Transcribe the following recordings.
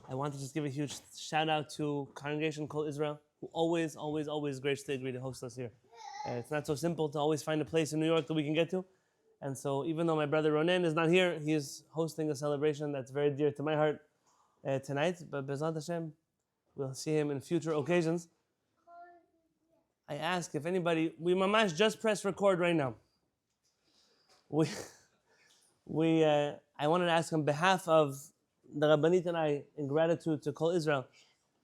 I want to just give a huge shout out to Congregation Kol Israel, who always graciously agree to host us here. It's not so simple to always find a place in New York that we can get to. And so even though my brother Ronen is not here, he is hosting a celebration that's very dear to my heart tonight. But Bezat Hashem, we'll see him in future occasions. I ask if anybody, we mamash just press record right now. I wanted to ask on behalf of the Rabbanit and I, in gratitude to Kol Israel,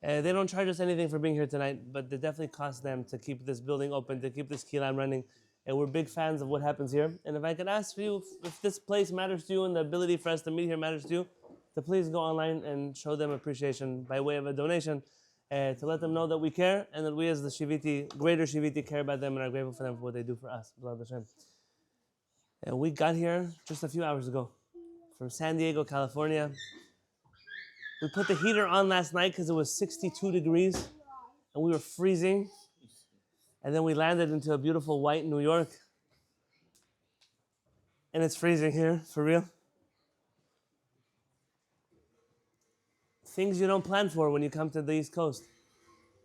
they don't charge us anything for being here tonight, but it definitely costs them to keep this building open, to keep this Kehillat running. And we're big fans of what happens here. And if I could ask for you, if this place matters to you and the ability for us to meet here matters to you, to please go online and show them appreciation by way of a donation, to let them know that we care and that we as the Shiviti, greater Shiviti, care about them and are grateful for them for what they do for us. And we got here just a few hours ago from San Diego, California. We put the heater on last night because it was 62 degrees and we were freezing. And then we landed into a beautiful white New York. And it's freezing here, for real. Things you don't plan for when you come to the East Coast.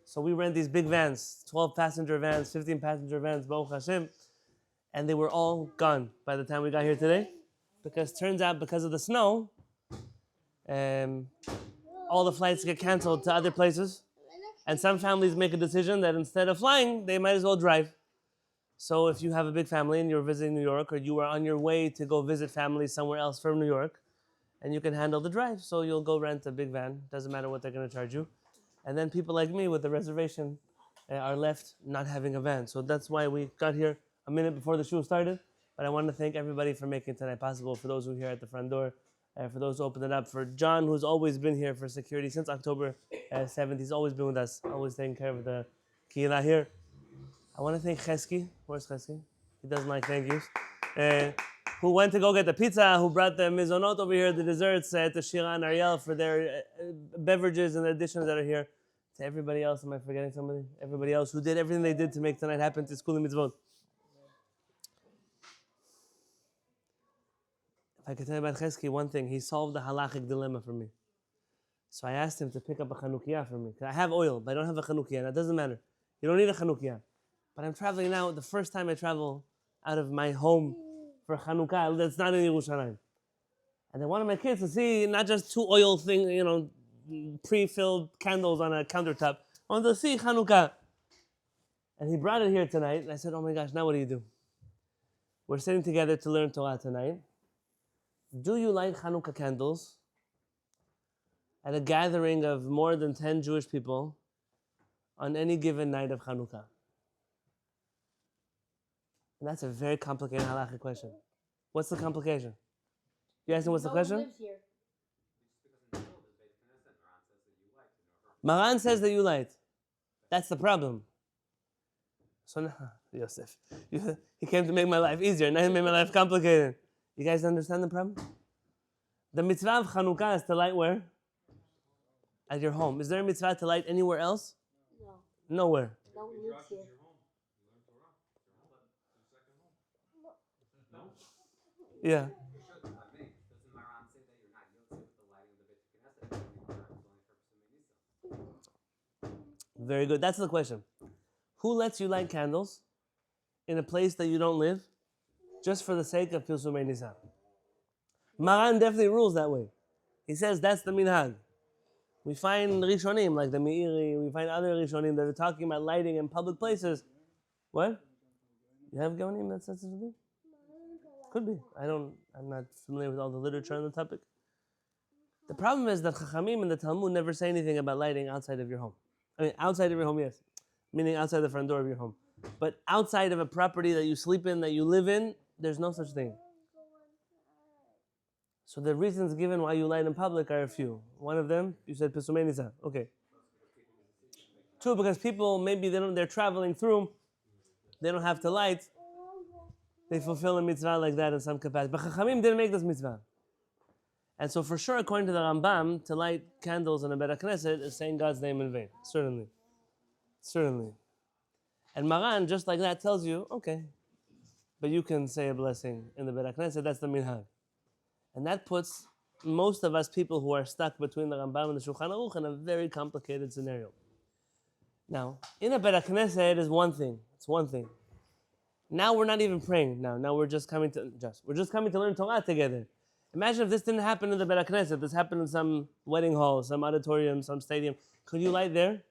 So we rent these big vans, 12-passenger vans, 15-passenger vans, Baruch Hashem. And they were all gone by the time we got here today. Because turns out, because of the snow, all the flights get canceled to other places. And some families make a decision that instead of flying, they might as well drive. So if you have a big family and you're visiting New York, or you are on your way to go visit family somewhere else from New York, and you can handle the drive, so you'll go rent a big van. Doesn't matter what they're going to charge you. And then people like me with the reservation are left not having a van. So that's why we got here a minute before the shul started. But I want to thank everybody for making tonight possible, for those who are here at the front door, for those who opened it up, for John, who's always been here for security since October 7th. He's always been with us, always taking care of the Kehillat here. I want to thank Chesky. Where's Chesky? He doesn't like thank yous. Who went to go get the pizza, who brought the mizonot over here, the desserts, to Shaar and Ariel for their beverages and the additions that are here. To everybody else, am I forgetting somebody? Everybody else who did everything they did to make tonight happen, to School Mitzvot. If I could tell you about Chesky, one thing, he solved the halachic dilemma for me. So I asked him to pick up a Chanukah for me. I have oil, but I don't have a Chanukah. That doesn't matter. You don't need a Chanukah. But I'm traveling now, the first time I travel out of my home for Chanukah, that's not in Yerushalayim. And I wanted my kids to see not just two oil pre-filled candles on a countertop. I wanted to see Chanukah. And he brought it here tonight, and I said, oh my gosh, now what do you do? We're sitting together to learn Torah tonight. Do you light Chanukah candles at a gathering of more than 10 Jewish people on any given night of Chanukah? And that's a very complicated halachic question. What's the complication? You asking what's the question? Maran says that you light. That's the problem. So now, Yosef, he came to make my life easier. Now he made my life complicated. You guys understand the problem? The mitzvah of Chanukah is to light where? At your home. Is there a mitzvah to light anywhere else? No. Nowhere. No, we live here. Yeah. Very good. That's the question. Who lets you light candles in a place that you don't live just for the sake of Pilsumei Nisan? Maran definitely rules that way. He says that's the minhag. We find Rishonim like the Meiri, we find other Rishonim that are talking about lighting in public places. What? You have Gaonim that says such a thing? Could be. I'm not familiar with all the literature on the topic. The problem is that Chachamim and the Talmud never say anything about lighting outside of your home. I mean, outside of your home, yes. Meaning outside the front door of your home. But outside of a property that you sleep in, that you live in, there's no such thing. So the reasons given why you light in public are a few. One of them, you said Pesumei Nisan. Okay. Two, because people, maybe they're traveling through, they don't have to light. They fulfill a mitzvah like that in some capacity. But Chachamim didn't make this mitzvah. And so for sure, according to the Rambam, to light candles in a Beit HaKnesset is saying God's name in vain. Certainly. And Maran, just like that, tells you, okay, but you can say a blessing in the Beit HaKnesset, that's the minhag. And that puts most of us people who are stuck between the Rambam and the Shulchan Aruch in a very complicated scenario. Now, in a Beit HaKnesset is one thing. It's one thing. Now we're not even praying. Now we're just coming to learn Torah together. Imagine if this didn't happen in the Beit HaKnesset. This happened in some wedding hall, some auditorium, some stadium. Could you light there?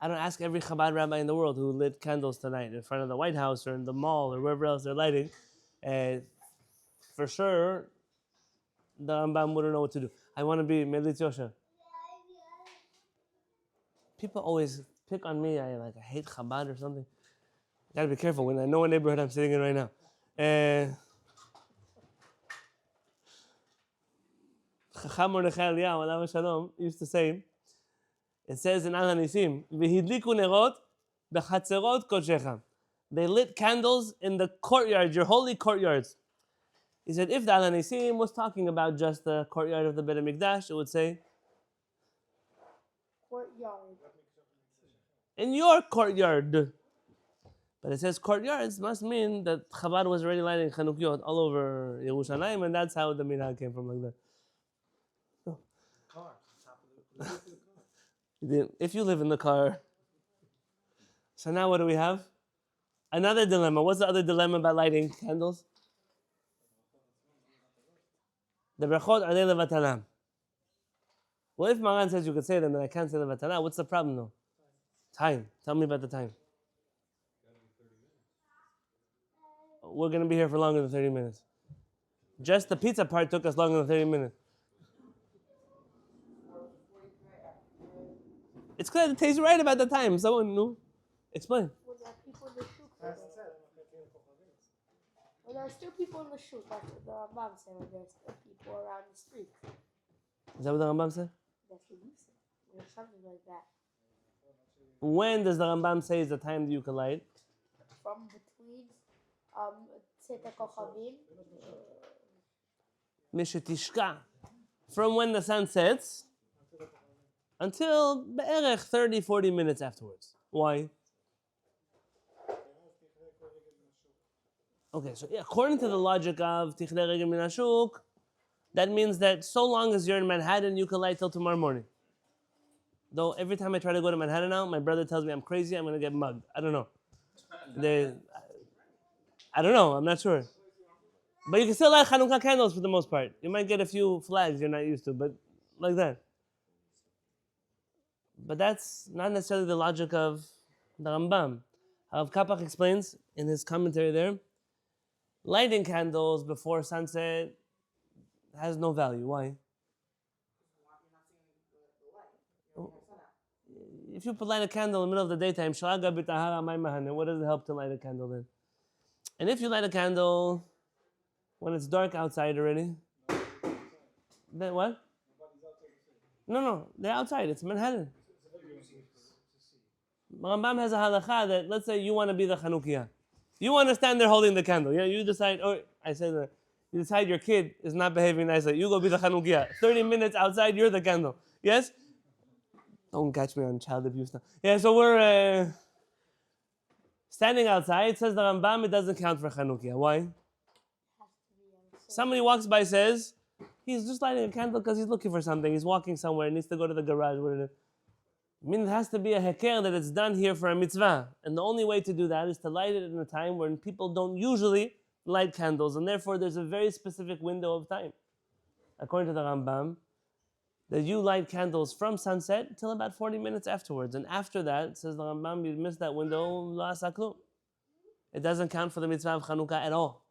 I don't ask every Chabad rabbi in the world who lit candles tonight in front of the White House or in the mall or wherever else they're lighting. For sure, the Rambam wouldn't know what to do. I want to be Melit Yosha. People always pick on me. I hate Chabad or something. Gotta be careful when I know what neighborhood I'm sitting in right now. Chacham Mordechai Eliyahu, Alav Shalom, used to say, it says in Al HaNisim, V'hidliku nerot b'chatzerot kodshecha. They lit candles in the courtyard, your holy courtyards. He said, if the Al HaNisim was talking about just the courtyard of the Beit HaMikdash, it would say, courtyard. In your courtyard. But it says courtyards must mean that Chabad was already lighting Chanukiot all over Yerushalayim, and that's how the minhag came from like that. If you live in the car. So now what do we have? Another dilemma. What's the other dilemma about lighting candles? The brachot, are they levatala? Well, if Maran says you could say them, then I can't say levatala. What's the problem though? Time. Tell me about the time. We're going to be here for longer than 30 minutes. Just the pizza part took us longer than 30 minutes. It's clear it tastes right about the time. Someone knew. Explain. Well, there are people in the shoot. Well, there are still people in the shoot. That's what the Rambam said. There's still people around the street. Is that what the Rambam said? That's what you said. There's something like that. When does the Rambam say is the time that you can light? From between Tzedek Kochavim. Mishetishka. From when the sun sets until be'erech 30-40 minutes afterwards. Why? Okay, so according to the logic of Tichnei Regel Min HaShuk, that means that so long as you're in Manhattan, you can light till tomorrow morning. Though every time I try to go to Manhattan now, my brother tells me I'm crazy, I'm going to get mugged. I don't know. I don't know, I'm not sure. But you can still light Chanukah candles for the most part. You might get a few flags you're not used to, but like that. But that's not necessarily the logic of the Rambam. Rav Kapach explains in his commentary there, lighting candles before sunset has no value. Why? If you light a candle in the middle of the daytime, what does it help to light a candle then? And if you light a candle when it's dark outside already, then what? No, they're outside. It's Manhattan. Rambam has a halakha that, let's say you want to be the Chanukiah. You understand they're holding the candle. Yeah, you decide, you decide your kid is not behaving nicely. You go be the Chanukiah. 30 minutes outside, you're the candle. Yes? Don't catch me on child abuse now. Yeah, so we're standing outside. Says the Rambam, it doesn't count for Chanukiah. Why? Somebody walks by, says, he's just lighting a candle because he's looking for something. He's walking somewhere, needs to go to the garage. I mean, it has to be a heker that it's done here for a mitzvah. And the only way to do that is to light it in a time when people don't usually light candles. And therefore, there's a very specific window of time. According to the Rambam, that you light candles from sunset till about 40 minutes afterwards. And after that, says the Rambam, you miss that window, la saklu. It doesn't count for the mitzvah of Chanukah at all.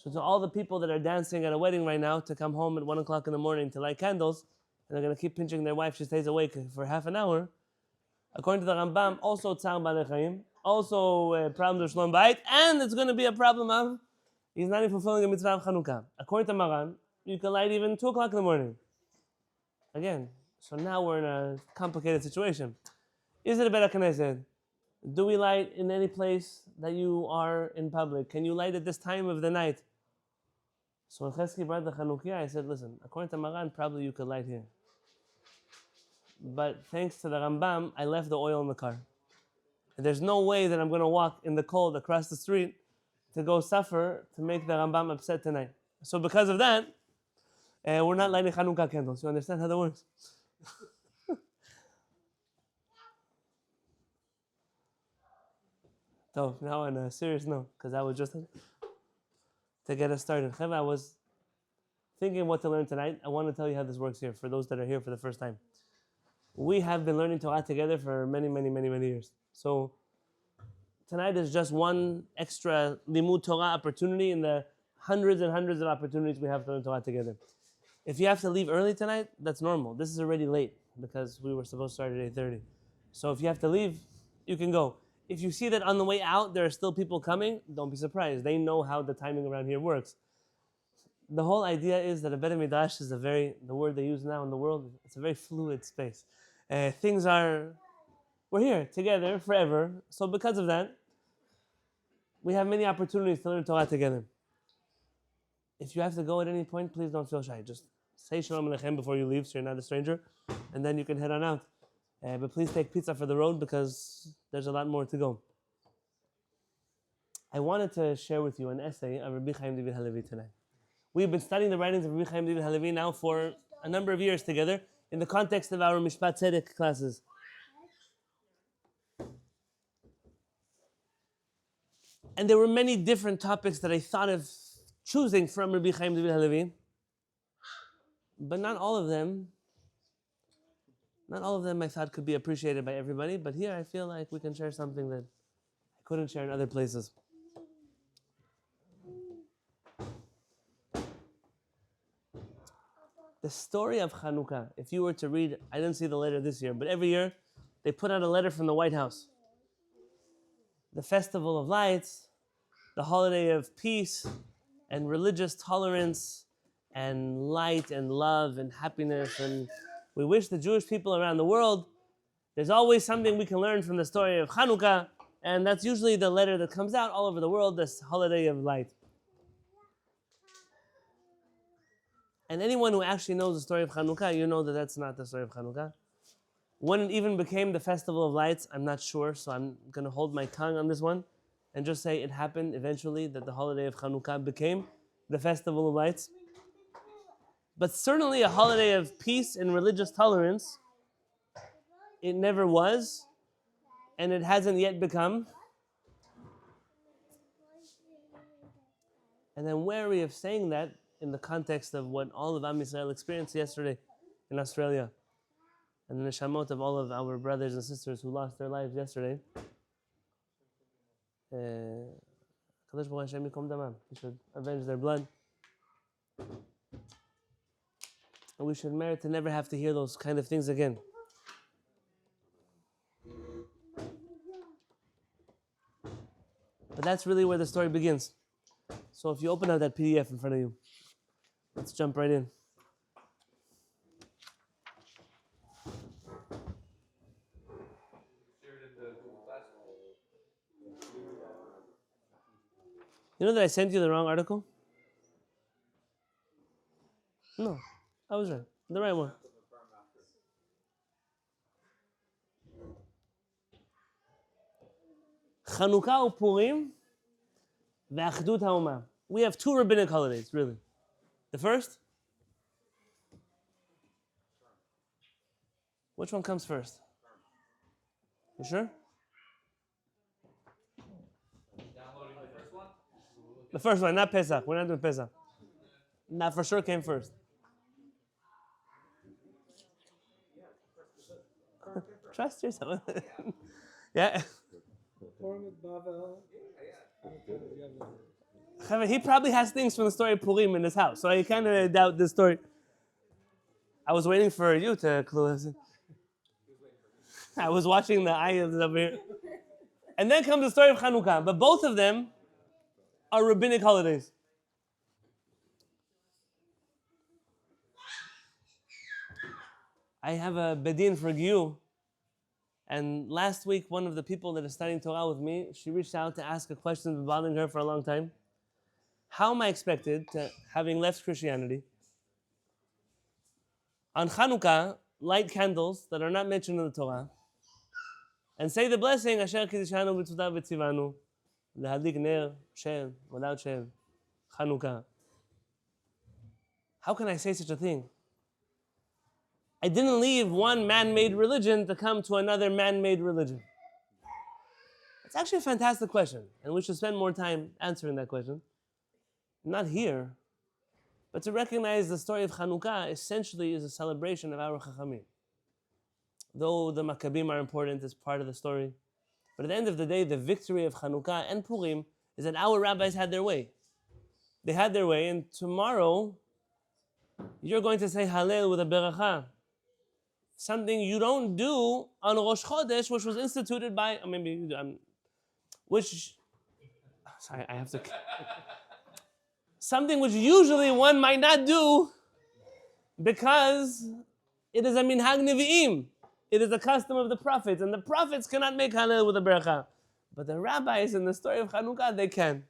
So to all the people that are dancing at a wedding right now to come home at 1 o'clock in the morning to light candles, and they're going to keep pinching their wife, she stays awake for half an hour. According to the Rambam, also tzar balei chayim, also problems of shlom bayit, and it's going to be a problem of he's not even fulfilling the mitzvah of Chanukah. According to Maran, you can light even 2 o'clock in the morning. Again, so now we're in a complicated situation. Is it a Beit HaKnesset? Do we light in any place that you are in public? Can you light at this time of the night? So when Chesky brought the Chanukiah, I said, listen, according to Maran, probably you could light here. But thanks to the Rambam, I left the oil in the car. And there's no way that I'm going to walk in the cold across the street to go suffer to make the Rambam upset tonight. So because of that, we're not lighting Chanukah candles. You understand how that works? So now on a serious note, because that was just to get us started. I was thinking what to learn tonight. I want to tell you how this works here for those that are here for the first time. We have been learning Torah together for many, many, many, many years. So tonight is just one extra limud Torah opportunity in the hundreds and hundreds of opportunities we have to learn Torah together. If you have to leave early tonight, that's normal. This is already late because we were supposed to start at 8:30. So if you have to leave, you can go. If you see that on the way out there are still people coming, don't be surprised. They know how the timing around here works. The whole idea is that a Beit Midrash is the word they use now in the world, it's a very fluid space. We're here together forever. So because of that, we have many opportunities to learn Torah together. If you have to go at any point, please don't feel shy. Just say Shalom Aleichem before you leave so you're not a stranger, and then you can head on out. But please take pizza for the road because there's a lot more to go. I wanted to share with you an essay of Rabbi Haim David Halevy tonight. We've been studying the writings of Rabbi Haim David Halevy now for a number of years together in the context of our Mishpat Tzedek classes. And there were many different topics that I thought of choosing from Rabbi Haim David Halevy, but not all of them I thought could be appreciated by everybody, but here I feel like we can share something that I couldn't share in other places. The story of Chanukah, if you were to read, I didn't see the letter this year, but every year they put out a letter from the White House. The Festival of Lights, the holiday of peace and religious tolerance and light and love and happiness, and we wish the Jewish people around the world, there's always something we can learn from the story of Chanukah, and that's usually the letter that comes out all over the world, this holiday of light. And anyone who actually knows the story of Chanukah, you know that that's not the story of Chanukah. When it even became the Festival of Lights, I'm not sure, so I'm going to hold my tongue on this one and just say it happened eventually that the holiday of Chanukah became the Festival of Lights. But certainly a holiday of peace and religious tolerance, it never was, and it hasn't yet become. And I'm wary of saying that in the context of what all of Am Yisrael experienced yesterday in Australia, and the neshamot of all of our brothers and sisters who lost their lives yesterday. Kadosh Baruch Hu Hashem Yikom Damam. We should avenge their blood. And we should merit to never have to hear those kind of things again. But that's really where the story begins. So if you open up that PDF in front of you, let's jump right in. You know that I sent you the wrong article? No, I was right. The right one. Chanukah uPurim ve'achdut ha'umah. We have two rabbinic holidays, really. The first? Which one comes first? You sure? The first one, not Pesach. We're not doing Pesach. That for sure came first. Trust yourself. Yeah. He probably has things from the story of Purim in his house, so I kind of doubt this story. I was waiting for you to clue us in. I was watching the ayahs over here. And then comes the story of Chanukah, but both of them are rabbinic holidays. I have a bedin for Gyu, and last week one of the people that is studying Torah with me, she reached out to ask a question that's been bothering her for a long time. How am I expected to, having left Christianity, on Chanukah, light candles that are not mentioned in the Torah, and say the blessing, Asher Kiddushanu B'Tzudav B'Tzivanu, L'Hadlik Ner, Shem, without Shem, Chanukah. How can I say such a thing? I didn't leave one man-made religion to come to another man-made religion. It's actually a fantastic question, and we should spend more time answering that question. Not here, but to recognize the story of Chanukah essentially is a celebration of our Chachamim. Though the Maccabim are important as part of the story, but at the end of the day, the victory of Chanukah and Purim is that our rabbis had their way. They had their way, and tomorrow, you're going to say Hallel with a beracha. Something you don't do on Rosh Chodesh, which was instituted by, sorry, I have to, something which usually one might not do because it is a minhag nevi'im. It is a custom of the prophets, and the prophets cannot make Hallel with a beracha. But the rabbis in the story of Chanukah, they can.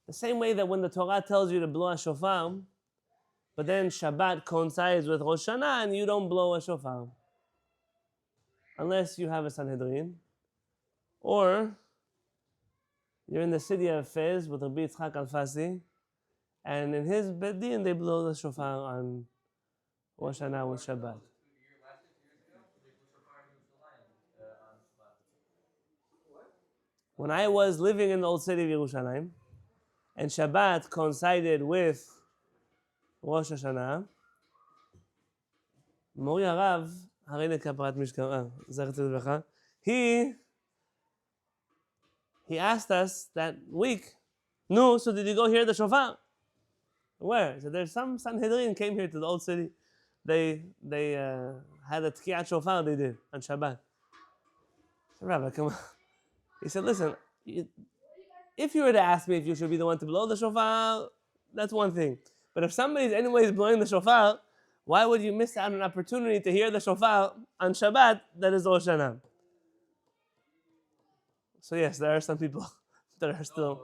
The same way that when the Torah tells you to blow a shofar, but then Shabbat coincides with Rosh Hashanah and you don't blow a shofar. Unless you have a Sanhedrin. Or you're in the city of Fez with Rabbi Yitzchak Alfasi, and in his Beit Din they blow the shofar on Rosh Hashanah with Shabbat. When I was living in the old city of Yerushalayim, and Shabbat coincided with Rosh Hashanah, Mori Harav, Harine Kaprat Mishkan, Zechet Tzedek, he asked us that week, no, so did you go hear the shofar? Where? So there's some Sanhedrin came here to the old city. They had a tkiyat shofar they did on Shabbat. So, Rabbi, come on. He said, listen, if you were to ask me if you should be the one to blow the shofar, that's one thing. But if somebody's anyways blowing the shofar, why would you miss out on an opportunity to hear the shofar on Shabbat that is Rosh Hashanah? So yes, there are some people that are still...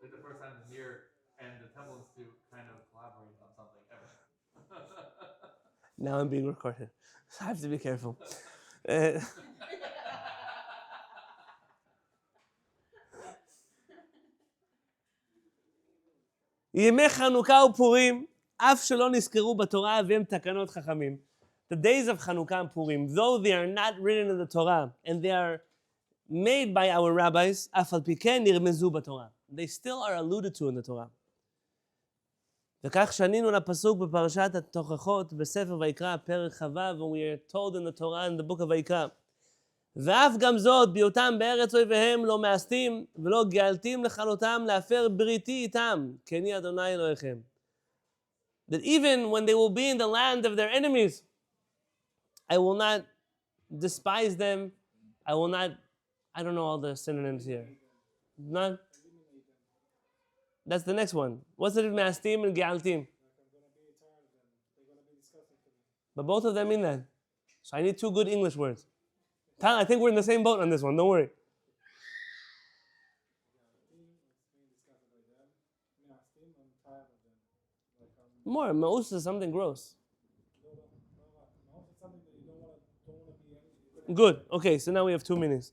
The first time the Mir and the Temple Institute kind of collaborate on something ever. Now I'm being recorded, so I have to be careful. ימי חנוכה ופורים, אף שלא נזכרו בתורה והם תקנות חכמים. The days of Chanukah and Purim, though they are not written in the Torah and they are made by our rabbis, אף על פי כן נרמזו בתורה. They still are alluded to in the Torah. וכך שנינו לפסוק בפרשת התוכחות בספר ויקרא פרק כ"ו, when we are told in the Torah in the book of ויקרא. ואף גם זאת, בהיותם בארץ אויביהם לא מאסתים ולא גאלתים לכלותם להפר בריתי איתם, כי אני אדוני אלוהיכם. That even when they will be in the land of their enemies, I will not despise them, I will not, I don't know all the synonyms here. Not. That's the next one. What's the difference between Mastim and Gealtim? But both of them mean that. So I need two good English words. I think we're in the same boat on this one, don't worry. More, Maus is something gross. Good, okay, so now we have 2 meanings.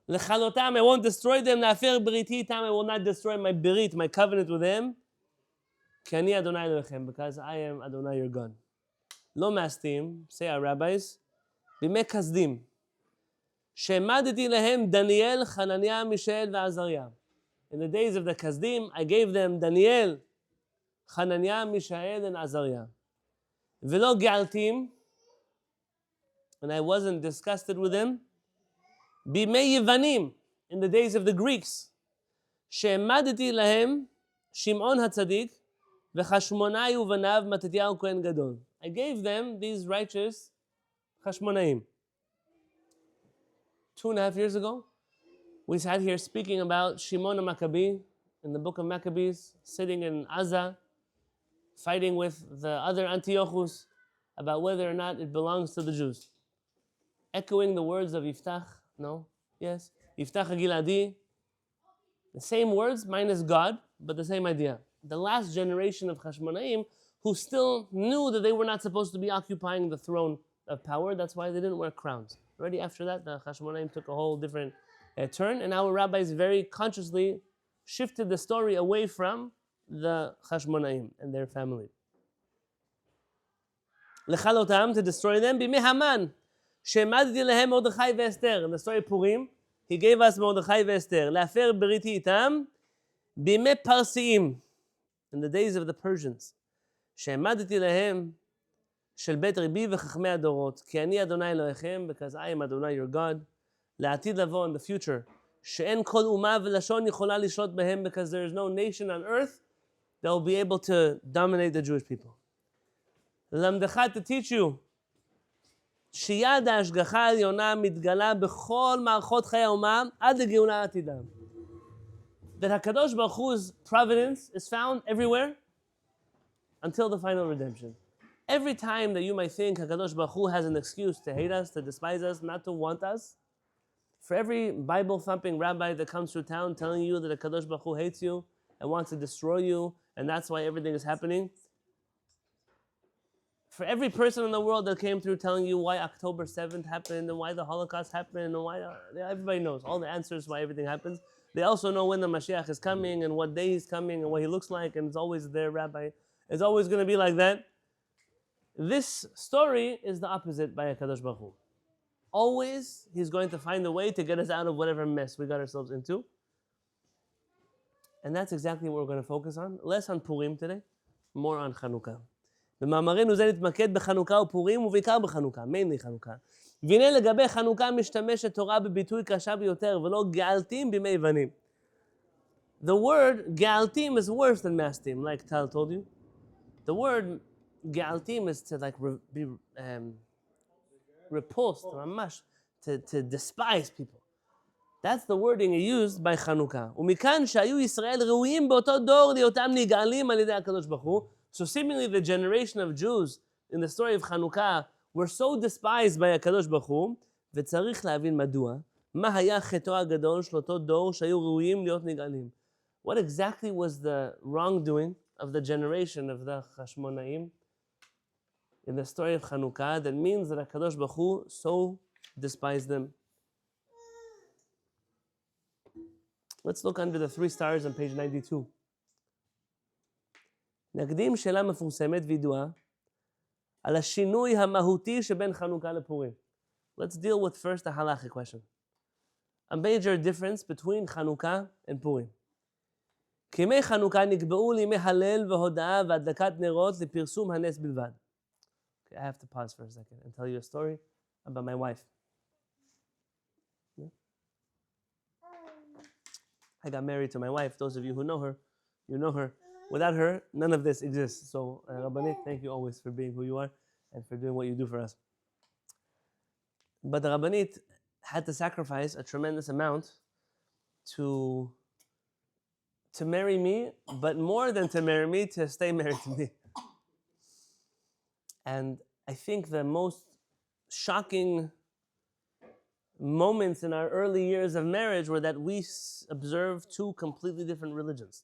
Lechalotam, I won't destroy them. La'afer briti itam, I will not destroy my berit, my covenant with them. Ki ani Adonai Elohechem, because I am Adonai your God. Lo mastim, say our rabbis, bimei kasdim, she'emadeti lehem Daniel, Hananiah, Mishael, ve'Azariah. In the days of the Kasdim, I gave them Daniel, Hananiah, Mishael, and Azariah. Velo ge'altim, and I wasn't disgusted with them. Bimei Yevanim, in the days of the Greeks, she'emadeti lahem Shimon HaTzadik v'Chashmonai uvanav Matityahu Kohen Gadol. I gave them these righteous Chashmonaim. 2.5 years ago, we sat here speaking about Shimon the Maccabee in the book of Maccabees, sitting in Aza, fighting with the other Antiochus about whether or not it belongs to the Jews. Echoing the words of Yiftach, no? Yes? Yiftach HaGiladi. The same words, minus God, but the same idea. The last generation of Chashmonaim who still knew that they were not supposed to be occupying the throne of power. That's why they didn't wear crowns. Already after that, the HaShamayim took a whole different turn, and our rabbis very consciously shifted the story away from the HaShamayim and their family. Lechalotam, to destroy them, b'mei Haman, she'emadti lehem Mordechai ve'Esther. In the story of Purim, he gave us Mordechai ve'Esther. Le'afer beriti itam, b'mei Parsiim, in the days of the Persians. she'emadti lehem shel bet ribi v'chachmei adorot, ki ani Adonai Elohechem, because I am Adonai your God. Le'atid lavo, in the future, she'en kol umah v'lashon yichola lishlot behem, because there is no nation on earth that will be able to dominate the Jewish people. Lamdecha, to teach you, שיד ההשגחה העליונה מתגלה בכל מערכות חיי האומה עד לגאולה העתידה. That HaKadosh Baruch Hu's providence is found everywhere until the final redemption. Every time that you might think HaKadosh Baruch Hu has an excuse to hate us, to despise us, not to want us, for every Bible-thumping rabbi that comes through town telling you that HaKadosh Baruch Hu hates you and wants to destroy you, and that's why everything is happening, for every person in the world that came through telling you why October 7th happened and why the Holocaust happened and why, everybody knows all the answers why everything happens. They also know when the Mashiach is coming and what day he's coming and what he looks like, and it's always their rabbi. It's always going to be like that. This story is the opposite by HaKadosh Baruch Hu. Always he's going to find a way to get us out of whatever mess we got ourselves into. And that's exactly what we're going to focus on. Less on Purim today, more on Chanukah. במאמרנו זה נתמקד בחנוכה ופורים, ובעיקר בחנוכה, mainly חנוכה. והנה לגבי חנוכה משתמשת תורה בביטוי קשה ביותר, ולא גאלתים בימי יוונים. The word גאלתים is worse than mastim, like Tal told you. The word גאלתים is to like be repulsed, ממש, to despise people. That's the wording used by חנוכה. ומכאן שהיו ישראל ראויים באותו דור להיותם נגאלים על ידי הקדוש ברוך הוא. So seemingly the generation of Jews in the story of Chanukah were so despised by HaKadosh Baruch Hu, וצריך להבין מדוע, מה היה חטאו הגדול של אותו דור שהיו ראויים להיות נגאלים. What exactly was the wrongdoing of the generation of the Hashmonaim in the story of Chanukah that means that HaKadosh Baruch Hu so despised them? Let's look under the 3 stars on page 92. נקדים שאלה מפורסמת וידועה על השינוי המהותי שבין חנוכה לפורים. Let's deal with first a halachic question. A major difference between Chanukah and Purim. כי ימי חנוכה נקבעו לימי הלל והודאה והדלקת נרות לפרסום הנס בלבד. Okay, I have to pause for a second and tell you a story about my wife. I got married to my wife. Those of you who know her, you know her. Without her, none of this exists. So, Rabbanit, thank you always for being who you are and for doing what you do for us. But the Rabbanit had to sacrifice a tremendous amount to marry me, but more than to marry me, to stay married to me. And I think the most shocking moments in our early years of marriage were that we observed 2 completely different religions.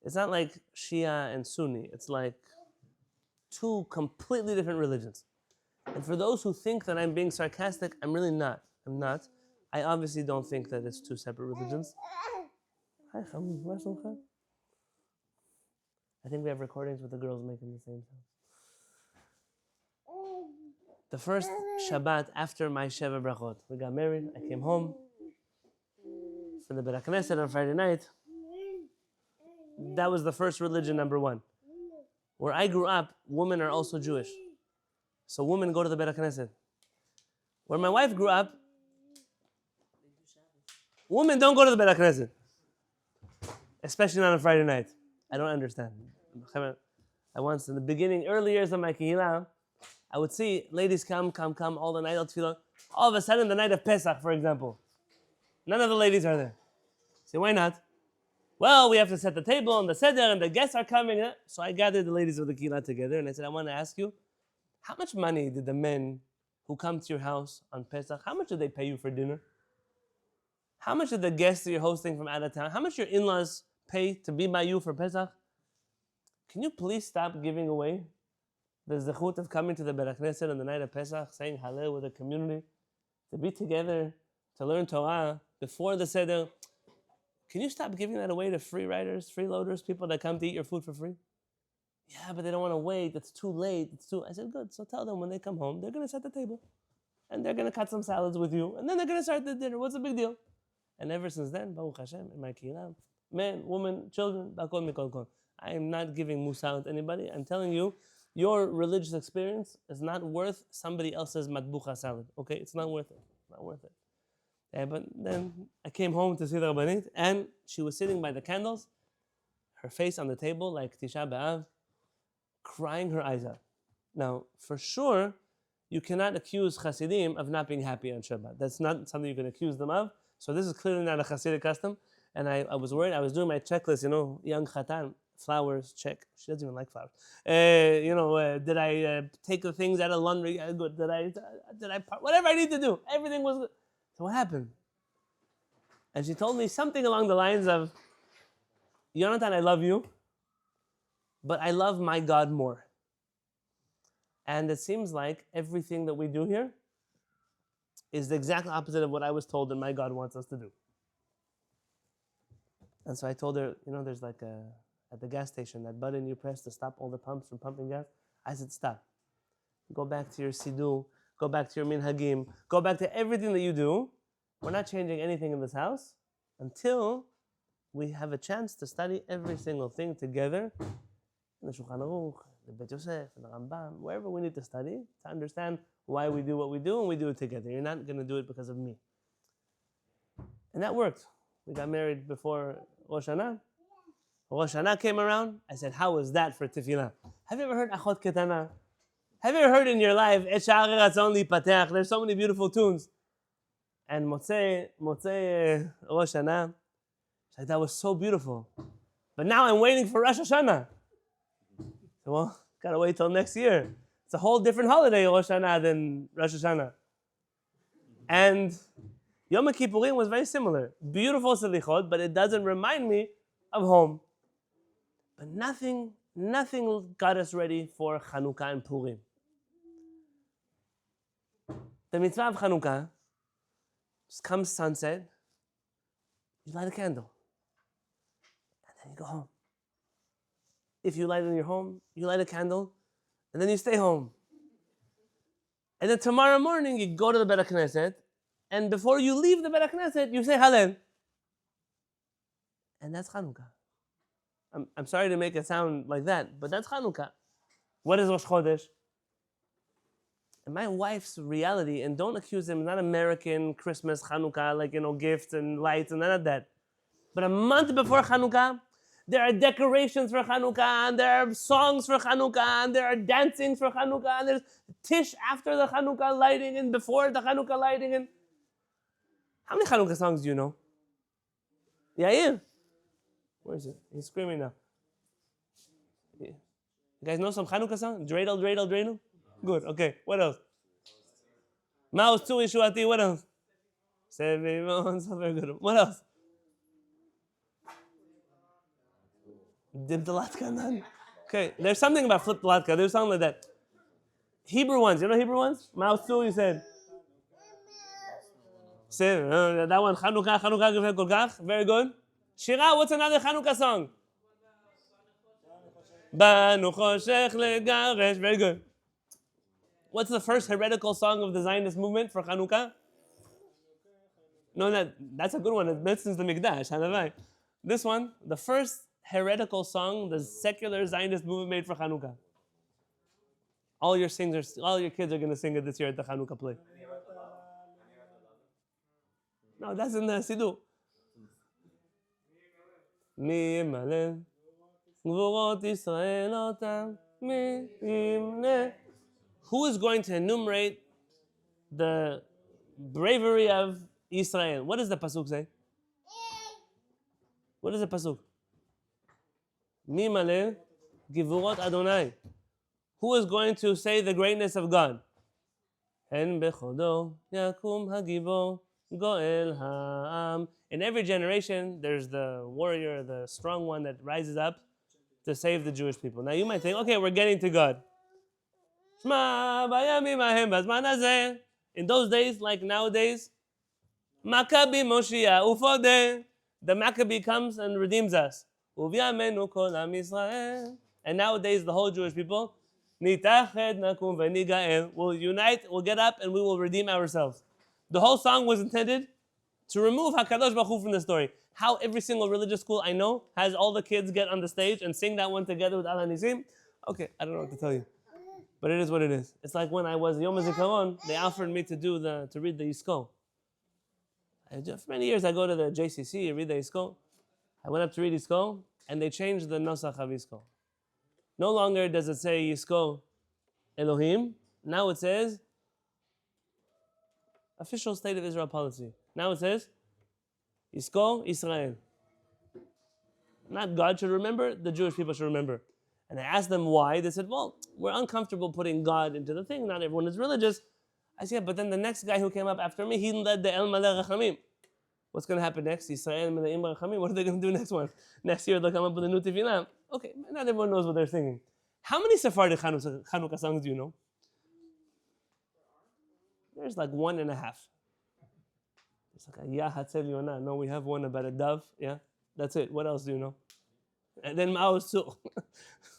It's not like Shia and Sunni. It's like 2 completely different religions. And for those who think that I'm being sarcastic, I'm really not. I'm not. I obviously don't think that it's 2 separate religions. Hi, I think we have recordings with the girls making the same sound. The first Shabbat after my Sheva Brachot, we got married. I came home from the Beit HaKnesset on Friday night. That was the first religion, number 1. Where I grew up, women are also Jewish. So women go to the Beit HaKnesset. Where my wife grew up, women don't go to the Beit HaKnesset. Especially not on Friday night. I don't understand. I once, in the beginning, early years of my Kehillat, I would see ladies come all the night al tefillah. All of a sudden, the night of Pesach, for example, none of the ladies are there. Say, why not? Well, we have to set the table and the seder and the guests are coming. So I gathered the ladies of the Kehillat together and I said, I want to ask you, how much money did the men who come to your house on Pesach, how much did they pay you for dinner? How much did the guests that you're hosting from out of town, how much your in-laws pay to be by you for Pesach? Can you please stop giving away the zechut of coming to the Beit HaKnesset on the night of Pesach, saying Hallel with the community, to be together, to learn Torah before the Seder. Can you stop giving that away to free riders, freeloaders, people that come to eat your food for free? Yeah, but they don't want to wait. It's too late. I said, good. So tell them when they come home, they're going to set the table. And they're going to cut some salads with you. And then they're going to start the dinner. What's the big deal? And ever since then, Baruch Hashem, in my Kehillat, men, women, children, bakol mikol kol. I am not giving musa to anybody. I'm telling you, your religious experience is not worth somebody else's matbucha salad. Okay? It's not worth it. Not worth it. But then I came home to see the Rabbanit, and she was sitting by the candles, her face on the table like Tisha B'Av, crying her eyes out. Now, for sure, you cannot accuse Hasidim of not being happy on Shabbat. That's not something you can accuse them of. So this is clearly not a Hasidic custom. And I was worried. I was doing my checklist, young Chatan, flowers, check. She doesn't even like flowers. Did I take the things out of laundry? Good. Did I whatever I need to do. Everything was good. So what happened? And she told me something along the lines of, Yonatan, I love you, but I love my God more. And it seems like everything that we do here is the exact opposite of what I was told that my God wants us to do. And so I told her, there's like at the gas station, that button you press to stop all the pumps from pumping gas. I said, stop. Go back to your siddur. Go back to your minhagim. Go back to everything that you do. We're not changing anything in this house until we have a chance to study every single thing together in the Shulchan Aruch, the Bet Yosef, and the Rambam, wherever we need to study to understand why we do what we do, and we do it together. You're not going to do it because of me. And that worked. We got married before Rosh Hashanah. Rosh Hashanah came around. I said, how was that for tefillah? Have you ever heard Achot Ketana? Have you ever heard in your life, Et Shaar Ratzon Lipatech? There's so many beautiful tunes. And Motzei Rosh Hashanah, she's like, that was so beautiful. But now I'm waiting for Rosh Hashanah. So, well, gotta wait till next year. It's a whole different holiday, Rosh Hashanah, than Rosh Hashanah. And Yom Kippurim was very similar. Beautiful selichot, but it doesn't remind me of home. But nothing got us ready for Chanukah and Purim. The mitzvah of Chanukah, just comes sunset, you light a candle, and then you go home. If you light it in your home, you light a candle, and then you stay home. And then tomorrow morning, you go to the Beit HaKnesset, and before you leave the Beit HaKnesset, you say Hallel. And that's Chanukah. I'm sorry to make it sound like that, but that's Chanukah. What is Rosh Chodesh? And my wife's reality, and don't accuse him, not American Christmas, Chanukah, gifts and lights and none of that. But a month before Chanukah, there are decorations for Chanukah, and there are songs for Chanukah, and there are dancings for Chanukah, and there's Tish after the Chanukah lighting and before the Chanukah lighting. And how many Chanukah songs do you know? Yair? Where is it? He's screaming now. Yeah. You guys know some Chanukah song? Dreidel, dreidel, dreidel? Good, okay. What else? Ma'os tu Yeshuati, what else? Very good. What else? Dib the latka, none. Okay, there's something about flip the latka. There's something like that. Hebrew ones, you know Hebrew ones? Ma'os tu, you said. That one, Chanukah, Gefel Kol Kach. Very good. Shira, what's another Chanukah song? Banu Choshech Legaresh. Very good. What's the first heretical song of the Zionist movement for Chanukah? No, that's a good one. It mentions the Mikdash. Halavai. This one, the first heretical song the secular Zionist movement made for Chanukah. All your kids are going to sing it this year at the Chanukah play. No, that's in the Siddur. Mi Yimalel Gvurot Yisrael Otam Mi Yimne. Who is going to enumerate the bravery of Israel? What does the pasuk say? What is the pasuk? Mi Yimalel Gvurot Adonai. Who is going to say the greatness of God? En bechodo yakum hagivor goel ha'am. In every generation, there's the warrior, the strong one that rises up to save the Jewish people. Now you might think, okay, we're getting to God. Shma bayamim hahem bazman hazeh. In those days, like nowadays, Maccabi Moshiach Ufodeh. The Maccabee comes and redeems us. Uviamenu kol am Yisrael. And nowadays, the whole Jewish people, Nitached nakum v'nigael. We'll unite, we'll get up, and we will redeem ourselves. The whole song was intended to remove HaKadosh Baruch Hu from the story. How every single religious school I know has all the kids get on the stage and sing that one together with Al HaNisim. Okay, I don't know what to tell you. But it is what it is. It's like when I was Yom HaZikaron, they offered me to read the Yizkor. For many years I go to the JCC, read the Yizkor. I went up to read Yizkor, and they changed the Nosach of Yizkor. No longer does it say Yizkor Elohim. Now it says official State of Israel policy. Now it says Yizkor Israel. Not God should remember, the Jewish people should remember. And I asked them why. They said, well, we're uncomfortable putting God into the thing. Not everyone is religious. I said, yeah, but then the next guy who came up after me, he led the El Maleh Rachamim. What's going to happen next? Yisrael Meleim Rachamim. What are they going to do next one? Next year they'll come up with a new Tefillah. Okay, not everyone knows what they're singing. How many Sephardic Chanukah songs do you know? There's like 1.5. It's like a Ya Hatzel Yonah. No, we have one about a dove. Yeah, that's it. What else do you know? And then Ma'oz Tzur,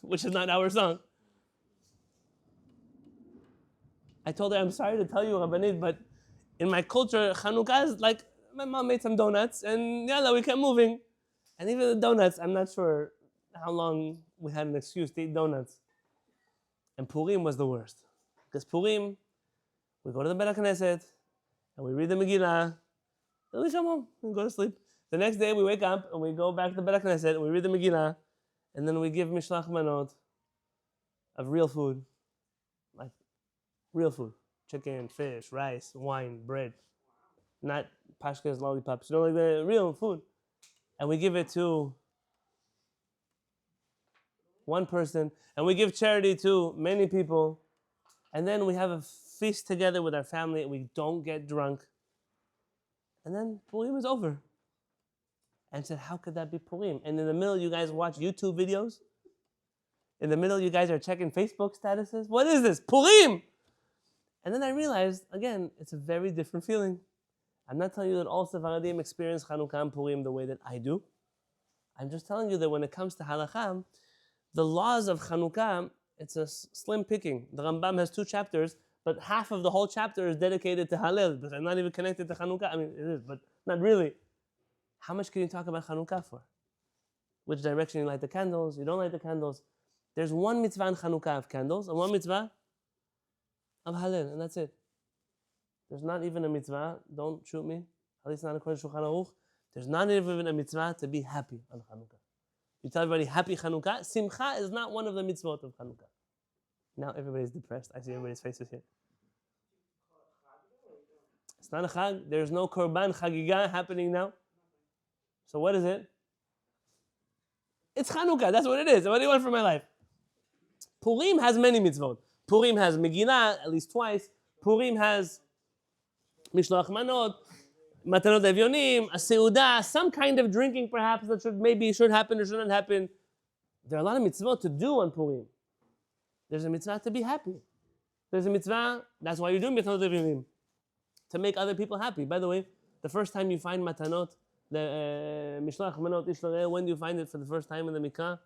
which is not our song. I told her, I'm sorry to tell you, Rabbanit, but in my culture, Chanukah is like, my mom made some donuts, and yalla, we kept moving. And even the donuts, I'm not sure how long we had an excuse to eat donuts. And Purim was the worst. Because Purim, we go to the Beit HaKnesset, and we read the Megillah, then we come home and go to sleep. The next day we wake up, and we go back to the Beit HaKnesset, and we read the Megillah, and then we give Mishlach Manot of real food. Like, real food. Chicken, fish, rice, wine, bread. Not pashkas, lollipops. You know, like the real food. And we give it to one person. And we give charity to many people. And then we have a feast together with our family. And we don't get drunk. And then Purim is over. And I said, how could that be Purim? And in the middle, you guys watch YouTube videos. In the middle, you guys are checking Facebook statuses. What is this? Purim! And then I realized, again, it's a very different feeling. I'm not telling you that all Sephardim experience Chanukah and Purim the way that I do. I'm just telling you that when it comes to halakha, the laws of Chanukah, it's a slim picking. The Rambam has 2 chapters, but half of the whole chapter is dedicated to Hallel, but I'm not even connected to Chanukah. I mean, it is, but not really. How much can you talk about Chanukah for? Which direction you light the candles, you don't light the candles. There's one mitzvah in Chanukah of candles, and one mitzvah of Hallel, and that's it. There's not even a mitzvah, don't shoot me, at least not according to Shulchan Aruch, there's not even a mitzvah to be happy on Chanukah. You tell everybody happy Chanukah, Simcha is not one of the mitzvot of Chanukah. Now everybody's depressed, I see everybody's faces here. It's not a chag, there's no korban chagiga happening now. So what is it? It's Chanukah, that's what it is. What do you want from my life? Purim has many mitzvot. Purim has Megillah at least twice. Purim has Mishloach Manot, Matanot Evyonim, a Seudah, some kind of drinking perhaps that should happen or shouldn't happen. There are a lot of mitzvot to do on Purim. There's a mitzvah to be happy. There's a mitzvah, that's why you're doing Matanot Evyonim, to make other people happy. By the way, the first time you find Matanot, the Mishloach Manot Ish L'Re'eh, when do you find it for the first time in the Mikvah?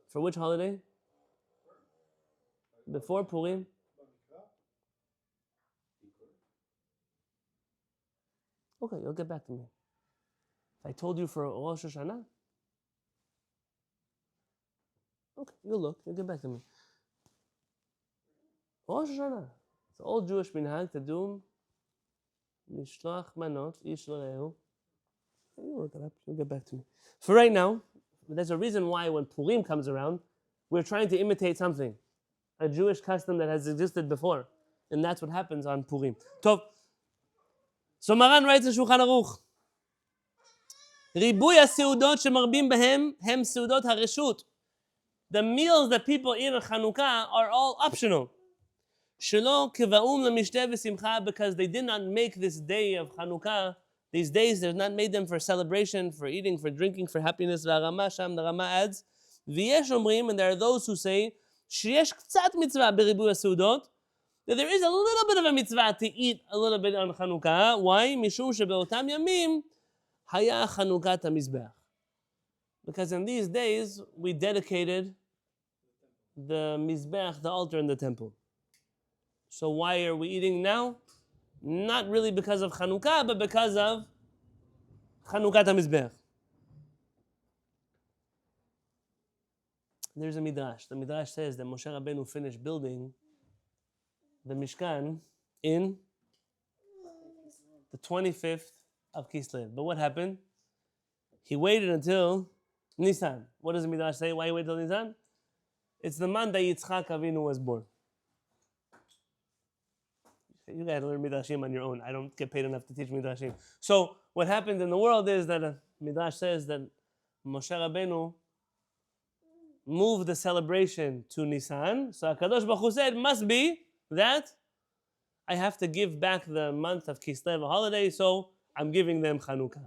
For which holiday? Before Purim? Okay, you'll get back to me. If I told you for Rosh Hashanah, okay, you'll look, you'll get back to me. Rosh Hashanah. It's an old Jewish minhag to do Mishloach Manot Ish L'Re'eh. You'll look it up, you'll get back to me. For right now, there's a reason why when Purim comes around, we're trying to imitate something. A Jewish custom that has existed before. And that's what happens on Purim. Tov. So Maran writes in Shulchan Aruch, ריבוי הסעודות שמרבים בהם הם סעודות הרשות. The meals that people eat on Chanukah are all optional. שלא קבעום למשתה ושמחה, because they did not make this day of Chanukah, these days they're not made them for celebration, for eating, for drinking, for happiness. והרמה שם, the Rama adds, ויש אומרים, and there are those who say, שיש קצת מצווה בריבוי הסעודות, that there is a little bit of a mitzvah to eat a little bit on Chanukah. Why? Mishum shebeotam yamim haya Chanukat hamizbeach. Because in these days, we dedicated the mizbeach, the altar in the temple. So why are we eating now? Not really because of Chanukah, but because of Chanukat hamizbeach. There's a midrash. The midrash says that Moshe Rabbeinu finished building the Mishkan in the 25th of Kislev. But what happened? He waited until Nisan. What does the midrash say? Why he waited until Nisan? It's the month that Yitzchak Avinu was born. You got to learn midrashim on your own. I don't get paid enough to teach midrashim. So what happened in the world is that midrash says that Moshe Rabbeinu moved the celebration to Nisan. So HaKadosh Baruch Hu said, must be that I have to give back the month of Kislev, a holiday, so I'm giving them Chanukah.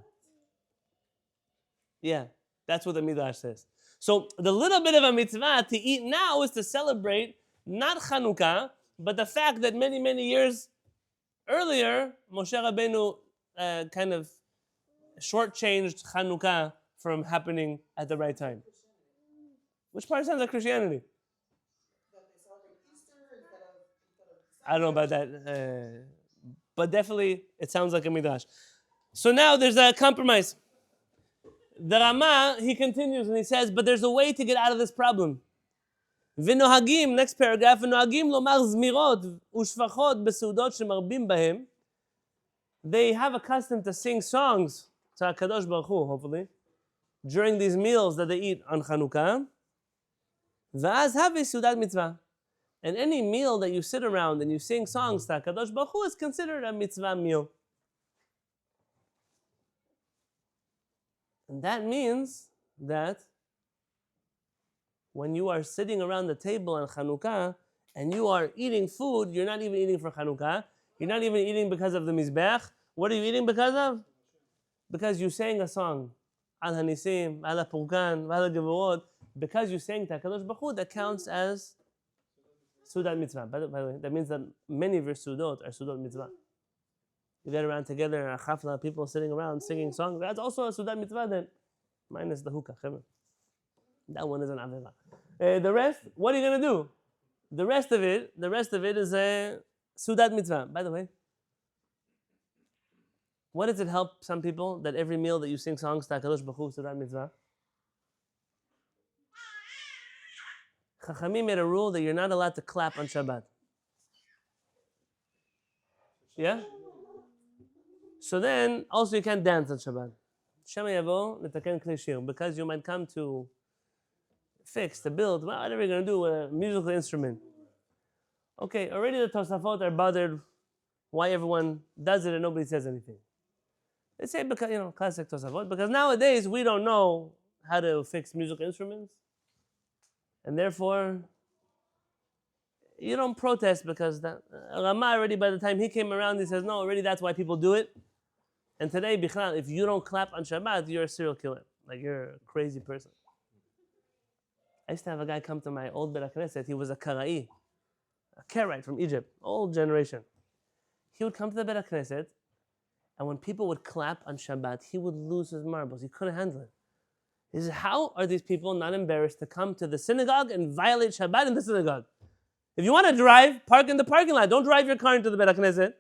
Yeah, that's what the midrash says. So the little bit of a mitzvah to eat now is to celebrate not Chanukah, but the fact that many, many years earlier, Moshe Rabbeinu kind of shortchanged Chanukah from happening at the right time. Which part sounds like Christianity? I don't know about that. But definitely, it sounds like a midrash. So now there's a compromise. The Rama, he continues and he says, but there's a way to get out of this problem. ונוהגים, next paragraph, ונוהגים לומר זמירות ושפחות בסעודות שמרבים בהם. They have a custom to sing songs to HaKadosh Baruch Hu, hopefully, during these meals that they eat on Chanukah. ואז have סעודת מצווה. And any meal that you sit around and you sing songs to HaKadosh Baruch Hu is considered a mitzvah meal. And that means that when you are sitting around the table on Chanukah and you are eating food, you're not even eating for Chanukah. You're not even eating because of the Mizbeach. What are you eating because of? Because you sang a song. Al Hanisim, Al Purkan, Al Gevorot. Because you sang to HaKadosh Baruch Hu, that counts as Sudat Mitzvah. By the way, that means that many of your Sudot are Sudot Mitzvah. You get around together, a chafla, people sitting around singing songs. That's also a Sudat Mitzvah then. Minus the hookah. That one is an Avera. The rest, what are you going to do? The rest of it is a Sudat Mitzvah. By the way, what does it help some people that every meal that you sing songs to HaKadosh Baruch Hu, Sudat Mitzvah? Chachamim made a rule that you're not allowed to clap on Shabbat. Yeah? So then, also you can't dance on Shabbat. Shema yavo netaken kli shir, because you might come to fix, to build, whatever you're going to do with a musical instrument. Okay, already the Tosafot are bothered why everyone does it and nobody says anything. They say because, classic Tosafot, because nowadays we don't know how to fix musical instruments. And therefore, you don't protest because Rama already, by the time he came around, he says, no, already that's why people do it. And today, Bichlal, if you don't clap on Shabbat, you're a serial killer. Like you're a crazy person. I used to have a guy come to my old Beit HaKnesset. He was a Kara'i, a Karaite from Egypt, old generation. He would come to the Beit HaKnesset, and when people would clap on Shabbat, he would lose his marbles. He couldn't handle it. He says, how are these people not embarrassed to come to the synagogue and violate Shabbat in the synagogue? If you want to drive, park in the parking lot. Don't drive your car into the Beit HaKnesset.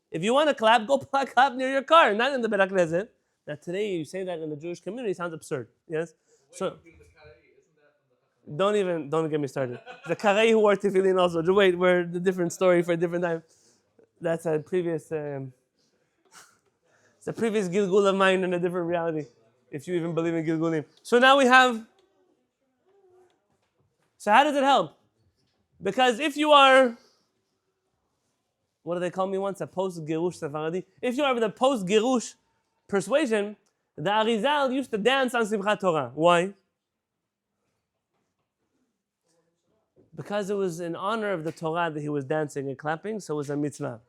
If you want to clap, go clap near your car, not in the Beit HaKnesset. Now today, you say that in the Jewish community, it sounds absurd. Yes? So, don't get me started. The Kara'i who wore tefillin also. Wait, we're the different story for a different time. That's a previous, it's a previous Gilgul of mine in a different reality. If you even believe in Gilgulim. So now we have, so how does it help? Because if you are, what do they call me once? A post-Girush Sephardi. If you are the post-Girush persuasion, the Arizal used to dance on Simchat Torah. Why? Because it was in honor of the Torah that he was dancing and clapping, so it was a mitzvah.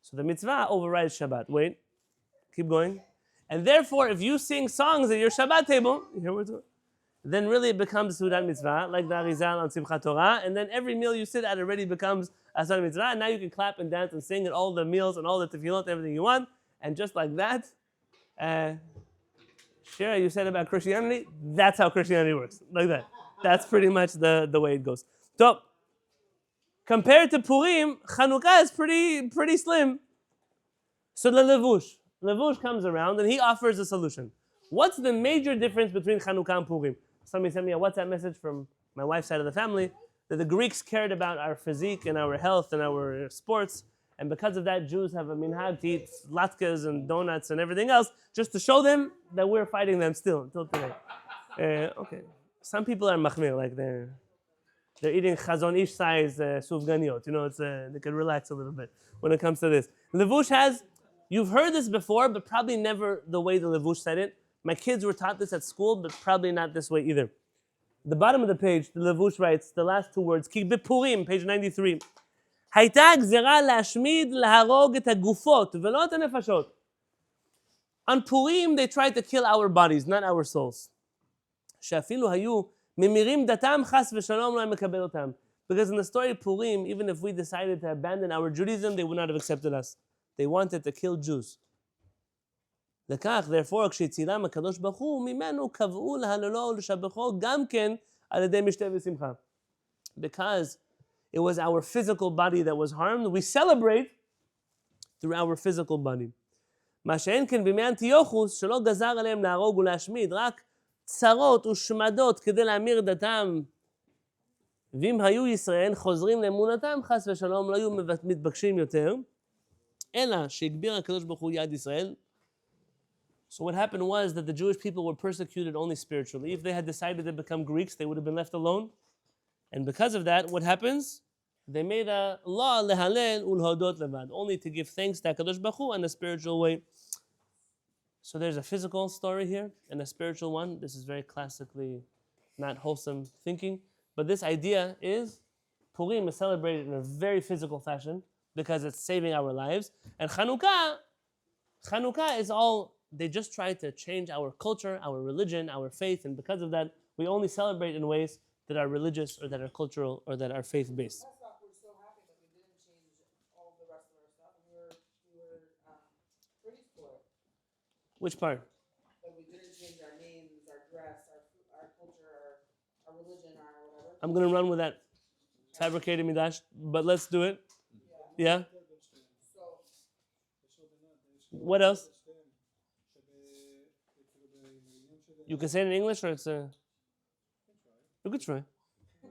So the mitzvah overrides Shabbat. Wait, keep going. And therefore, if you sing songs at your Shabbat table, then really it becomes Sudat Mitzvah, like the Arizal on Simchat Torah, and then every meal you sit at already becomes Asar mitzvah. And now you can clap and dance and sing at all the meals and all the tefillot, everything you want. And just like that, Shira, you said about Christianity, that's how Christianity works. Like that. That's pretty much the way it goes. So, compared to Purim, Chanukah is pretty slim. So the Levush comes around and he offers a solution. What's the major difference between Chanukah and Purim? Somebody sent me a WhatsApp message from my wife's side of the family that the Greeks cared about our physique and our health and our sports, and because of that, Jews have a minhag to eat latkes and donuts and everything else just to show them that we're fighting them still until today. Okay, some people are machmir, like they're eating chazon ish size sufganiyot. You know, they can relax a little bit when it comes to this. Levush has, you've heard this before, but probably never the way the Levush said it. My kids were taught this at school, but probably not this way either. The bottom of the page, the Levush writes the last two words, Ki bepurim, page 93. הייתה גזירה להשמיד, להרוג את הגופות, ולא את הנפשות. On Purim, they tried to kill our bodies, not our souls. שאפילו היו ממירים דתם, חס ושלום לא מקבל אותם. Because in the story of Purim, even if we decided to abandon our Judaism, they would not have accepted us. They wanted to kill Jews. לכך, therefore, כשהצילם הקדוש ברוך הוא, ממנו קבעו להללו ולשבחו גם כן על ידי משתה ושמחה. Because it was our physical body that was harmed, we celebrate through our physical body. מה שאין כן בימי אנטיוכוס, שלא גזר עליהם להרוג ולהשמיד, רק צרות ושמדות כדי להמיר דתם. ואם היו ישראל חוזרים לאמונתם, חס ושלום לא היו מתבקשים יותר, אלא שהגביר הקדוש ברוך הוא יד ישראל. So what happened was that the Jewish people were persecuted only spiritually. If they had decided to become Greeks, they would have been left alone. And because of that, what happens? They made a law, lehalel ulhodot levad, only to give thanks to HaKadosh Baruch Hu in a spiritual way. So there's a physical story here and a spiritual one. This is very classically not wholesome thinking. But this idea is, Purim is celebrated in a very physical fashion because it's saving our lives. And Chanukah is all, they just try to change our culture, our religion, our faith. And because of that, we only celebrate in ways that are religious or that are cultural or that are faith-based. That's not, we're so happy that we didn't change all the rest of our stuff. We were pretty for it. Which part? That we didn't change our names, our dress, our culture, our religion, our whatever. I'm going to run with that fabricated midrash, but let's do it. Yeah? So, What else? You can say it in English or it's a... You could try. So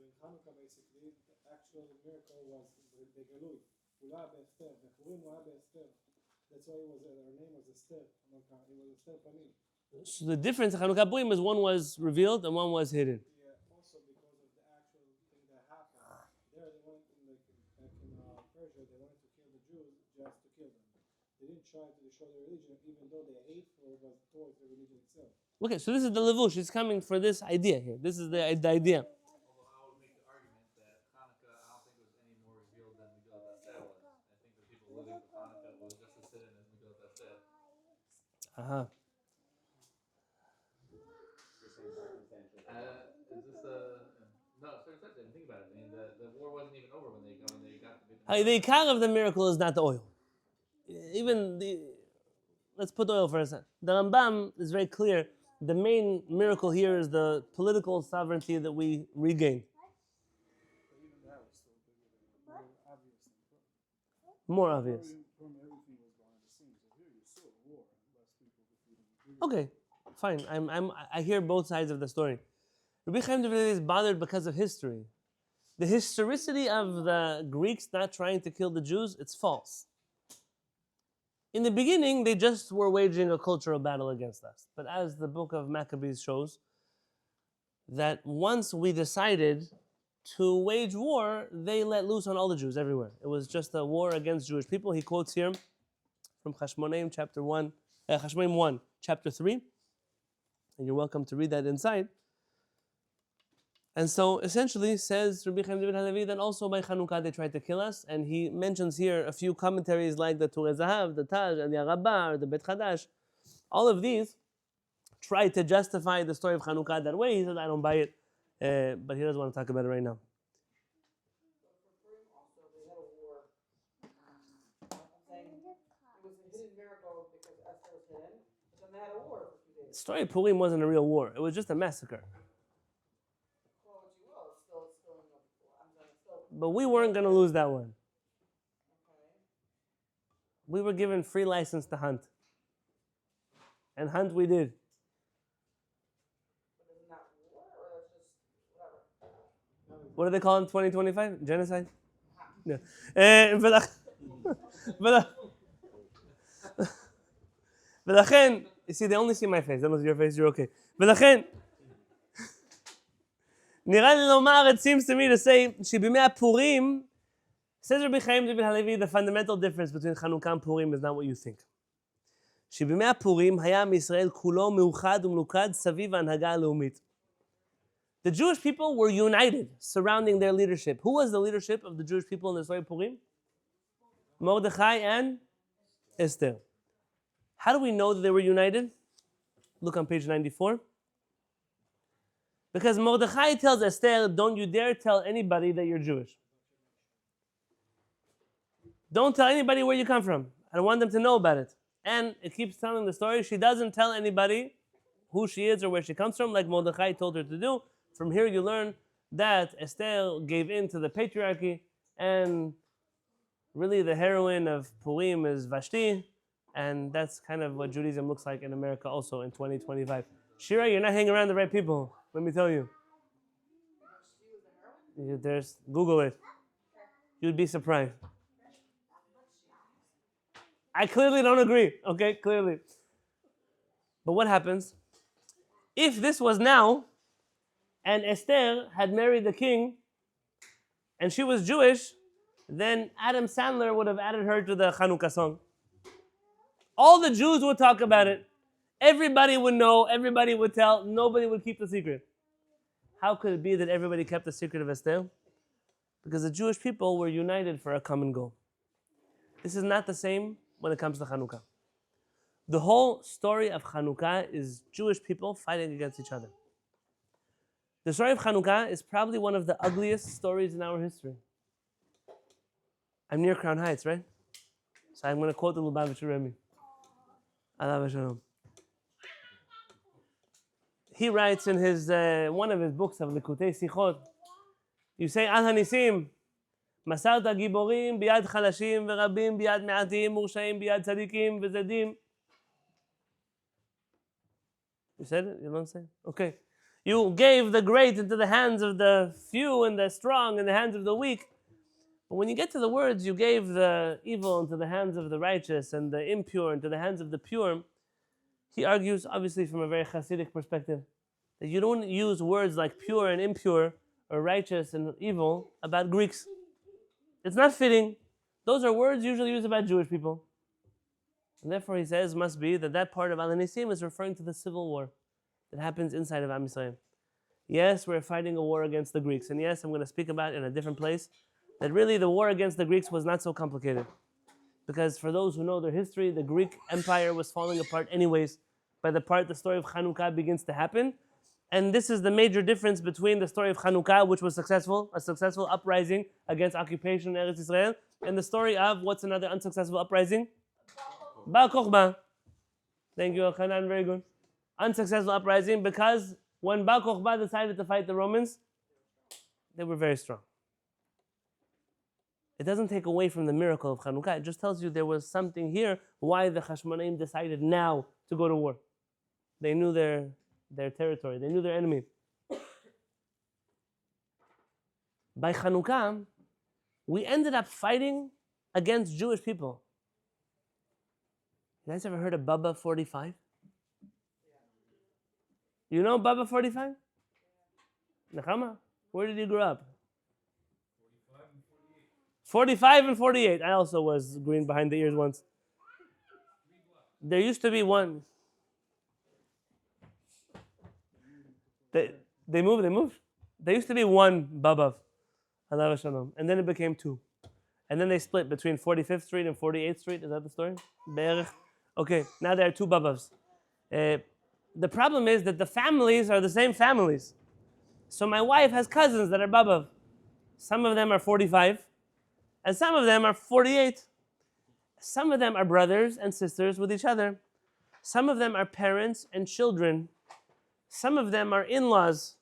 in Hanukkah, basically, the actual miracle was the Galut. Ula be'Esther. The Purim was be'Esther. That's why her name was Esther. It was Esther Panim. So the difference in Chanukah Purim is one was revealed and one was hidden. Yeah, also because of the actual thing that happened. There they wanted to, back in Persia, they wanted to kill the Jews just to kill them. They didn't try to destroy their religion, even though their hateful was towards the religion itself. Okay, so this is the Levush. It's coming for this idea here. This is the idea. Although I would make the argument that Hanukkah, I don't think was any more revealed than Migdal Esther was. I think the people living with Hanukkah was just as sit-in as Migdal Esther. Uh-huh. Is this no, circumcision? Think about it. I mean, the war wasn't even over when they got to be. The ikar of the miracle is not the oil. Even let's put oil for a second. The Rambam is very clear. The main miracle here is the political sovereignty that we regain. But even that was still bigger than more obvious than Purim. More obvious. Purim, everything was behind the scenes. So here you saw war, less people defeating. Okay, fine. I hear both sides of the story. Rabbi Haim David Halevy is bothered because of history. The historicity of the Greeks not trying to kill the Jews, it's false. In the beginning, they just were waging a cultural battle against us. But as the book of Maccabees shows, that once we decided to wage war, they let loose on all the Jews everywhere. It was just a war against Jewish people. He quotes here from HaShamayim chapter 1, HaShamayim 1, chapter 3. And you're welcome to read that inside. And so essentially says Rabbi Haim David Halevy that also by Chanukah they tried to kill us, and he mentions here a few commentaries like the Turei Zahav, the Taj, and the Rabbah, the Bet Chadash. All of these try to justify the story of Chanukah that way. He says, I don't buy it, but he doesn't want to talk about it right now. for Purim also, miracle because Esther was hidden. But then they had a war for a few The days. story of Purim wasn't a real war. It was just a massacre. Call what you will. It's still in the. I'm saying it's still. But we weren't going to lose that one. Okay. We were given free license to hunt. And hunt we did. But isn't that war or that's just whatever? What do they call it in 2025? Genocide? Yeah. ולכן, you see, they only see my face, they don't see your face, you're okay. ולכן, נראה לי לומר, it seems to me to say, שבימי הפורים, says Rabbi Haim David Halevy, the fundamental difference between Chanukah and Purim is not what you think. שבימי הפורים היה עם ישראל כולו מאוחד ומלוכד סביב ההנהגה הלאומית. The Jewish people were united surrounding their leadership. Who was the leadership of the Jewish people in the story of Purim? Mordechai and Esther. How do we know that they were united? Look on page 94. Because Mordechai tells Esther, don't you dare tell anybody that you're Jewish. Don't tell anybody where you come from. I don't want them to know about it. And it keeps telling the story. She doesn't tell anybody who she is or where she comes from, like Mordechai told her to do. From here you learn that Esther gave in to the patriarchy, and really the heroine of Purim is Vashti, and that's kind of what Judaism looks like in America also in 2025. Shira, you're not hanging around the right people, let me tell you. Google it. You'd be surprised. I clearly don't agree, okay, clearly. But what happens? If this was now, and Esther had married the king, and she was Jewish, then Adam Sandler would have added her to the Chanukah song. All the Jews would talk about it. Everybody would know, everybody would tell, nobody would keep the secret. How could it be that everybody kept the secret of Esther? Because the Jewish people were united for a common goal. This is not the same when it comes to Chanukah. The whole story of Chanukah is Jewish people fighting against each other. The story of Chanukah is probably one of the ugliest stories in our history. I'm near Crown Heights, right? So I'm going to quote the Lubavitcher Rebbe. Alav Shalom. He writes in his one of his books of Likutei Sichot, you say, Al Hanisim, מסרת גיבורים ביד חלשים ורבים ביד מעטים מורשעים ביד צדיקים וזדים. You said it? You don't say it? Okay. You gave the great into the hands of the few and the strong in the hands of the weak. But when you get to the words, you gave the evil into the hands of the righteous and the impure into the hands of the pure. He argues, obviously from a very Hasidic perspective, that you don't use words like pure and impure or righteous and evil about Greeks. It's not fitting. Those are words usually used about Jewish people. And therefore he says, must be that part of Al Nisim is referring to the civil war that happens inside of Am Yisrael. Yes, we're fighting a war against the Greeks. And yes, I'm going to speak about it in a different place, that really the war against the Greeks was not so complicated. Because for those who know their history, the Greek Empire was falling apart anyways. By the part the story of Chanukah begins to happen. And this is the major difference between the story of Chanukah, which was successful, a successful uprising against occupation in Eretz Israel, and the story of what's another unsuccessful uprising? Bar Kokhba. Thank you, Hanan, very good. Unsuccessful uprising because when Bar Kokhba decided to fight the Romans, they were very strong. It doesn't take away from the miracle of Chanukah. It just tells you there was something here why the HaShamayim decided now to go to war. They knew their territory. They knew their enemy. By Chanukah, we ended up fighting against Jewish people. You guys ever heard of Baba 45? You know Baba 45? Nechama? Where did you grow up? 45 and 48. I also was green behind the ears once. There used to be one. They moved. There used to be one Babav, Allah Shalom, and then it became two. And then they split between 45th Street and 48th Street. Is that the story? Be'erich. Okay, now there are two Babavs. The problem is that the families are the same families. So my wife has cousins that are Babav. Some of them are 45, and some of them are 48. Some of them are brothers and sisters with each other. Some of them are parents and children. Some of them are in-laws.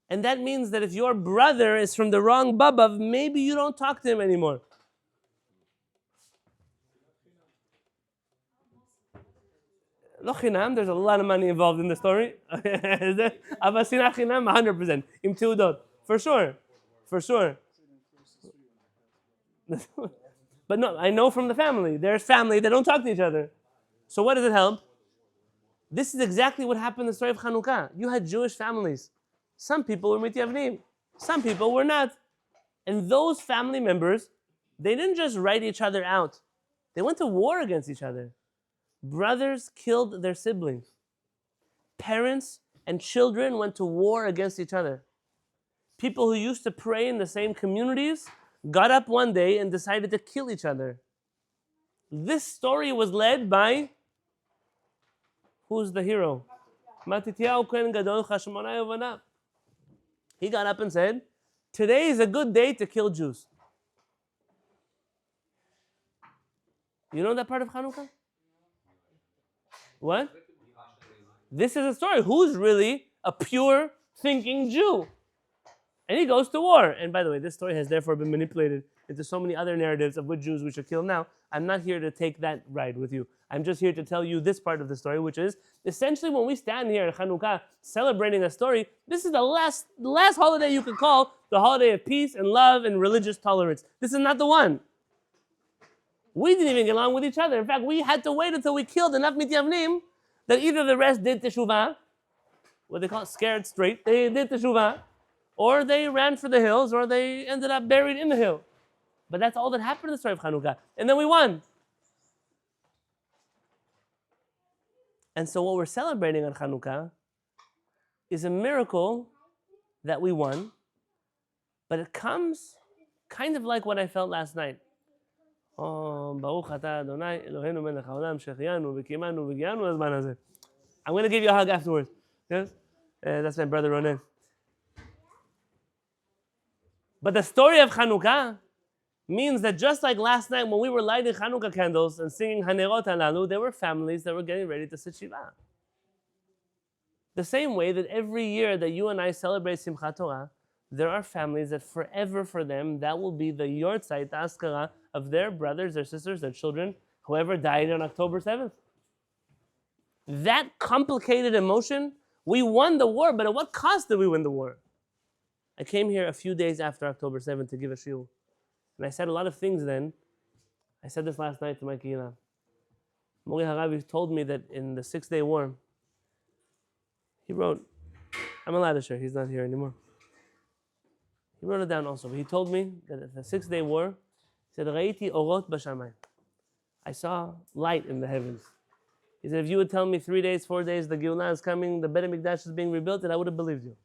And that means that if your brother is from the wrong babav, maybe you don't talk to him anymore. Lo chinam, there's a lot of money involved in the story. Ava sinat chinam, 100%. Im teudot. For sure. For sure. But no, I know from the family. There's family that don't talk to each other. So what does it help? This is exactly what happened in the story of Chanukah. You had Jewish families. Some people were mityavnim. Some people were not. And those family members, they didn't just write each other out. They went to war against each other. Brothers killed their siblings. Parents and children went to war against each other. People who used to pray in the same communities got up one day and decided to kill each other. This story was led by, who's the hero? Matityahu Kohen Gadol Chashmonai Uvanav. He got up and said, today is a good day to kill Jews. You know that part of Chanukah? What? This is a story. Who's really a pure thinking Jew? And he goes to war. And by the way, this story has therefore been manipulated into so many other narratives of which Jews we should kill now. I'm not here to take that ride with you. I'm just here to tell you this part of the story, which is essentially when we stand here at Chanukah celebrating a story, this is the last holiday you could call the holiday of peace and love and religious tolerance. This is not the one. We didn't even get along with each other. In fact, we had to wait until we killed enough mityavnim that either the rest did teshuvah, what they call it, scared straight, they did teshuvah, or they ran for the hills, or they ended up buried in the hill. But that's all that happened in the story of Chanukah. And then we won. And so what we're celebrating on Chanukah is a miracle that we won, but it comes kind of like what I felt last night. I'm going to give you a hug afterwards. Yes? That's my brother Ronen. But the story of Chanukah means that just like last night when we were lighting Chanukah candles and singing Hanerot Halalu, there were families that were getting ready to sit Shiva. The same way that every year that you and I celebrate Simchat Torah, there are families that forever for them, that will be the yortzeit, the askara of their brothers, their sisters, their children, whoever died on October 7th. That complicated emotion, we won the war, but at what cost did we win the war? I came here a few days after October 7th to give a shiur. And I said a lot of things then. I said this last night to my Kehillat. Mori Haravi told me that in the 6-day war, he wrote, I'm allowed to share, he's not here anymore. He wrote it down also, but he told me that at the 6-day war, he said, Ra'iti orot b'shamayim. I saw light in the heavens. He said, if you would tell me 3 days, 4 days, the Geulah is coming, the Beit HaMikdash is being rebuilt, then I would have believed you.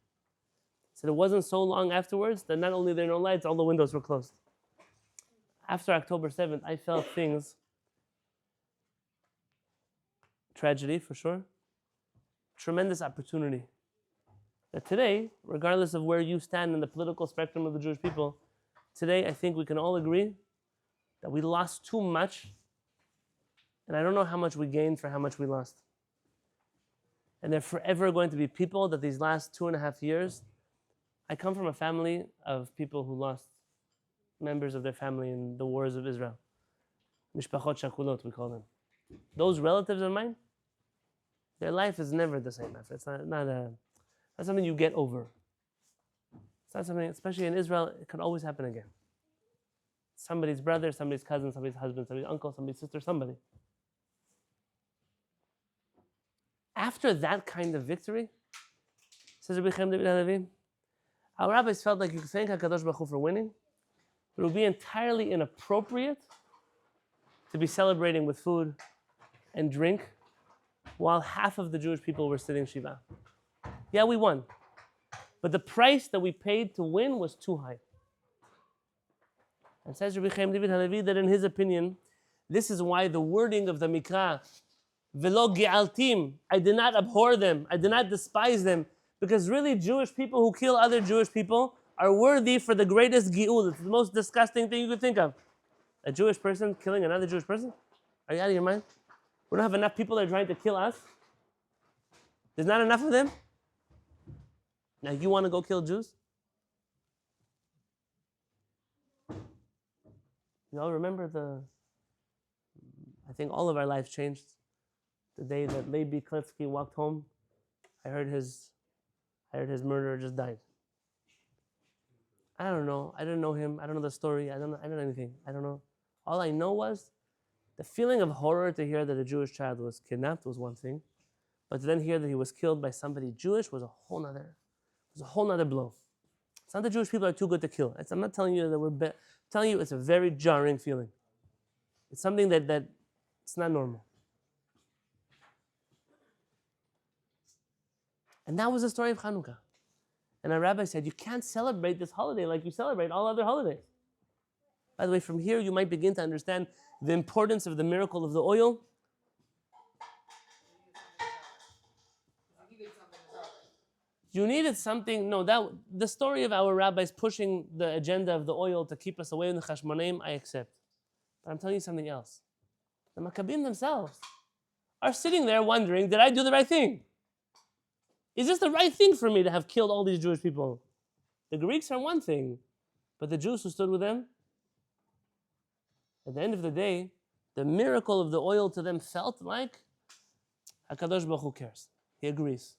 He said, it wasn't so long afterwards that not only there were no lights, all the windows were closed. After October 7th, I felt things, tragedy for sure, tremendous opportunity. That today, regardless of where you stand in the political spectrum of the Jewish people, today I think we can all agree that we lost too much, and I don't know how much we gained for how much we lost. And there are forever going to be people that these last 2.5 years, I come from a family of people who lost members of their family in the wars of Israel. Mishpachot shakulot, we call them. Those relatives of mine, their life is never the same after. It's not something you get over. It's not something, especially in Israel, it could always happen again. Somebody's brother, somebody's cousin, somebody's husband, somebody's uncle, somebody's sister, somebody. After that kind of victory, says Rabbi Haim David Halevy, our rabbis felt like you could thank HaKadosh Baruch Hu for winning, but it would be entirely inappropriate to be celebrating with food and drink while half of the Jewish people were sitting Shiva. Yeah, we won. But the price that we paid to win was too high. And says Rabbi Haim David Halevy that in his opinion, this is why the wording of the Mikra, Velo Ge'altim, I did not abhor them, I did not despise them, because really Jewish people who kill other Jewish people are worthy for the greatest Ge'ul. It's the most disgusting thing you could think of. A Jewish person killing another Jewish person? Are you out of your mind? We don't have enough people that are trying to kill us. There's not enough of them. Now you want to go kill Jews? You all remember I think all of our lives changed the day that Levi Kletsky walked home. I heard his murderer just died. I don't know. I didn't know him. I don't know the story. I don't know anything. I don't know. All I know was the feeling of horror to hear that a Jewish child was kidnapped was one thing, but to then hear that he was killed by somebody Jewish was a whole nother blow. It's not that Jewish people are too good to kill. I'm not telling you that I'm telling you it's a very jarring feeling. It's something that it's not normal. And that was the story of Chanukah. And our rabbi said, you can't celebrate this holiday like you celebrate all other holidays. By the way, from here you might begin to understand the importance of the miracle of the oil. You needed something. No, the story of our rabbis pushing the agenda of the oil to keep us away from the HaShamayim, I accept. But I'm telling you something else. The Maccabim themselves are sitting there wondering, did I do the right thing? Is this the right thing for me to have killed all these Jewish people? The Greeks are one thing, but the Jews who stood with them, at the end of the day, the miracle of the oil to them felt like HaKadosh Baruch Hu cares. He agrees.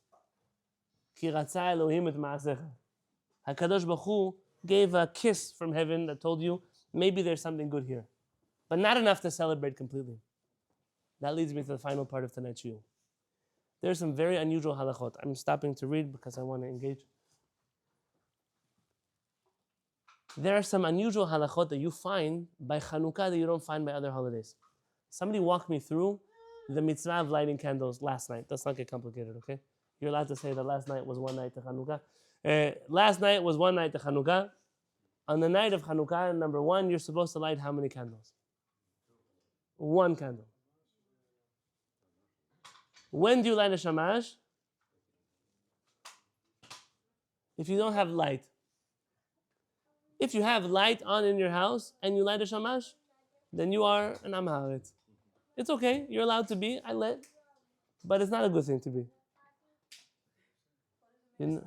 Ki ratza Elohim et ma'asecha. HaKadosh Baruch Hu gave a kiss from heaven that told you, maybe there's something good here. But not enough to celebrate completely. That leads me to the final part of tonight's shiur. There are some very unusual halachot. I'm stopping to read because I want to engage. There are some unusual halachot that you find by Chanukah that you don't find by other holidays. Somebody walked me through the mitzvah of lighting candles last night. Let's not get complicated, okay? You're allowed to say that last night was one night to Chanukah. Last night was one night to Chanukah. On the night of Chanukah, number one, you're supposed to light how many candles? One candle. When do you light a shamash? If you don't have light. If you have light on in your house and you light a shamash, then you are an Am Haaretz. It's okay, you're allowed to be, I lit, but it's not a good thing to be. You know?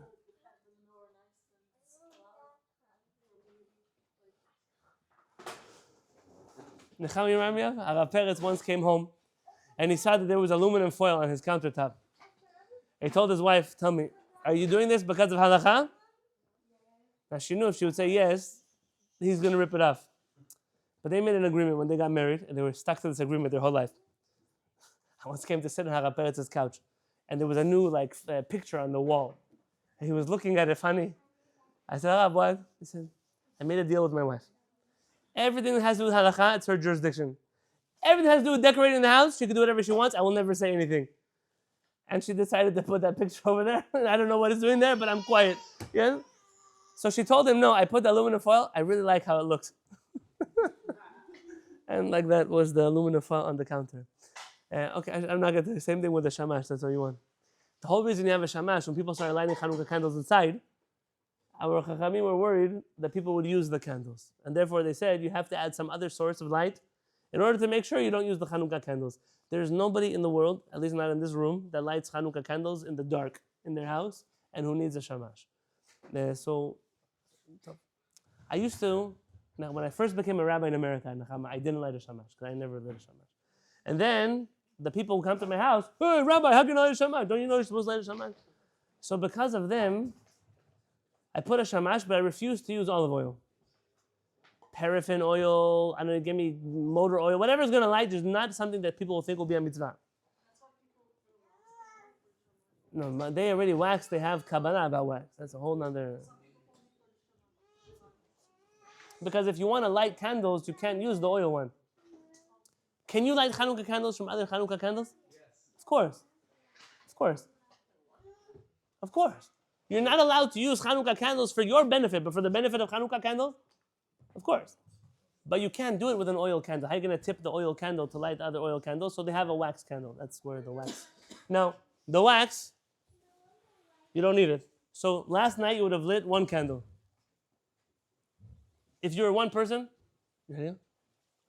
Necham, you remember me? Arav Peretz once came home and he saw that there was aluminum foil on his countertop. He told his wife, tell me, are you doing this because of halakha? Now she knew if she would say yes, he's going to rip it off. But they made an agreement when they got married, and they were stuck to this agreement their whole life. I once came to sit on Arav Peretz's couch, and there was a new picture on the wall. And he was looking at it funny. I said, Arav, what? He said, I made a deal with my wife. Everything that has to do with halakha, it's her jurisdiction. Everything that has to do with decorating the house, she can do whatever she wants. I will never say anything. And she decided to put that picture over there. I don't know what it's doing there, but I'm quiet. Yeah? So she told him, no, I put the aluminum foil. I really like how it looks. And like that was the aluminum foil on the counter. Okay, I'm not going to do the same thing with the shamash. That's what you want. The whole reason you have a shamash, when people started lighting Chanukah candles inside, our chachamim were worried that people would use the candles. And therefore they said you have to add some other source of light in order to make sure you don't use the Chanukah candles. There's nobody in the world, at least not in this room, that lights Chanukah candles in the dark in their house and who needs a shamash. So I used to, now when I first became a rabbi in America, I didn't light a shamash because I never lit a shamash. And then the people who come to my house, hey, Rabbi, how can you light a shamash? Don't you know you're supposed to light a shamash? So because of them, I put a shamash, but I refused to use olive oil. Paraffin oil, I don't know, give me motor oil, whatever's going to light is not something that people will think will be a mitzvah. No, they already wax, they have kabbalah about wax. That's a whole nother... Because if you want to light candles, you can't use the oil one. Can you light Chanukah candles from other Chanukah candles? Yes. Of course. Of course. Of course. You're not allowed to use Chanukah candles for your benefit, but for the benefit of Chanukah candles? Of course. But you can't do it with an oil candle. How are you going to tip the oil candle to light other oil candles? So they have a wax candle. That's where the wax. Now, the wax, you don't need it. So last night you would have lit one candle. If you were one person,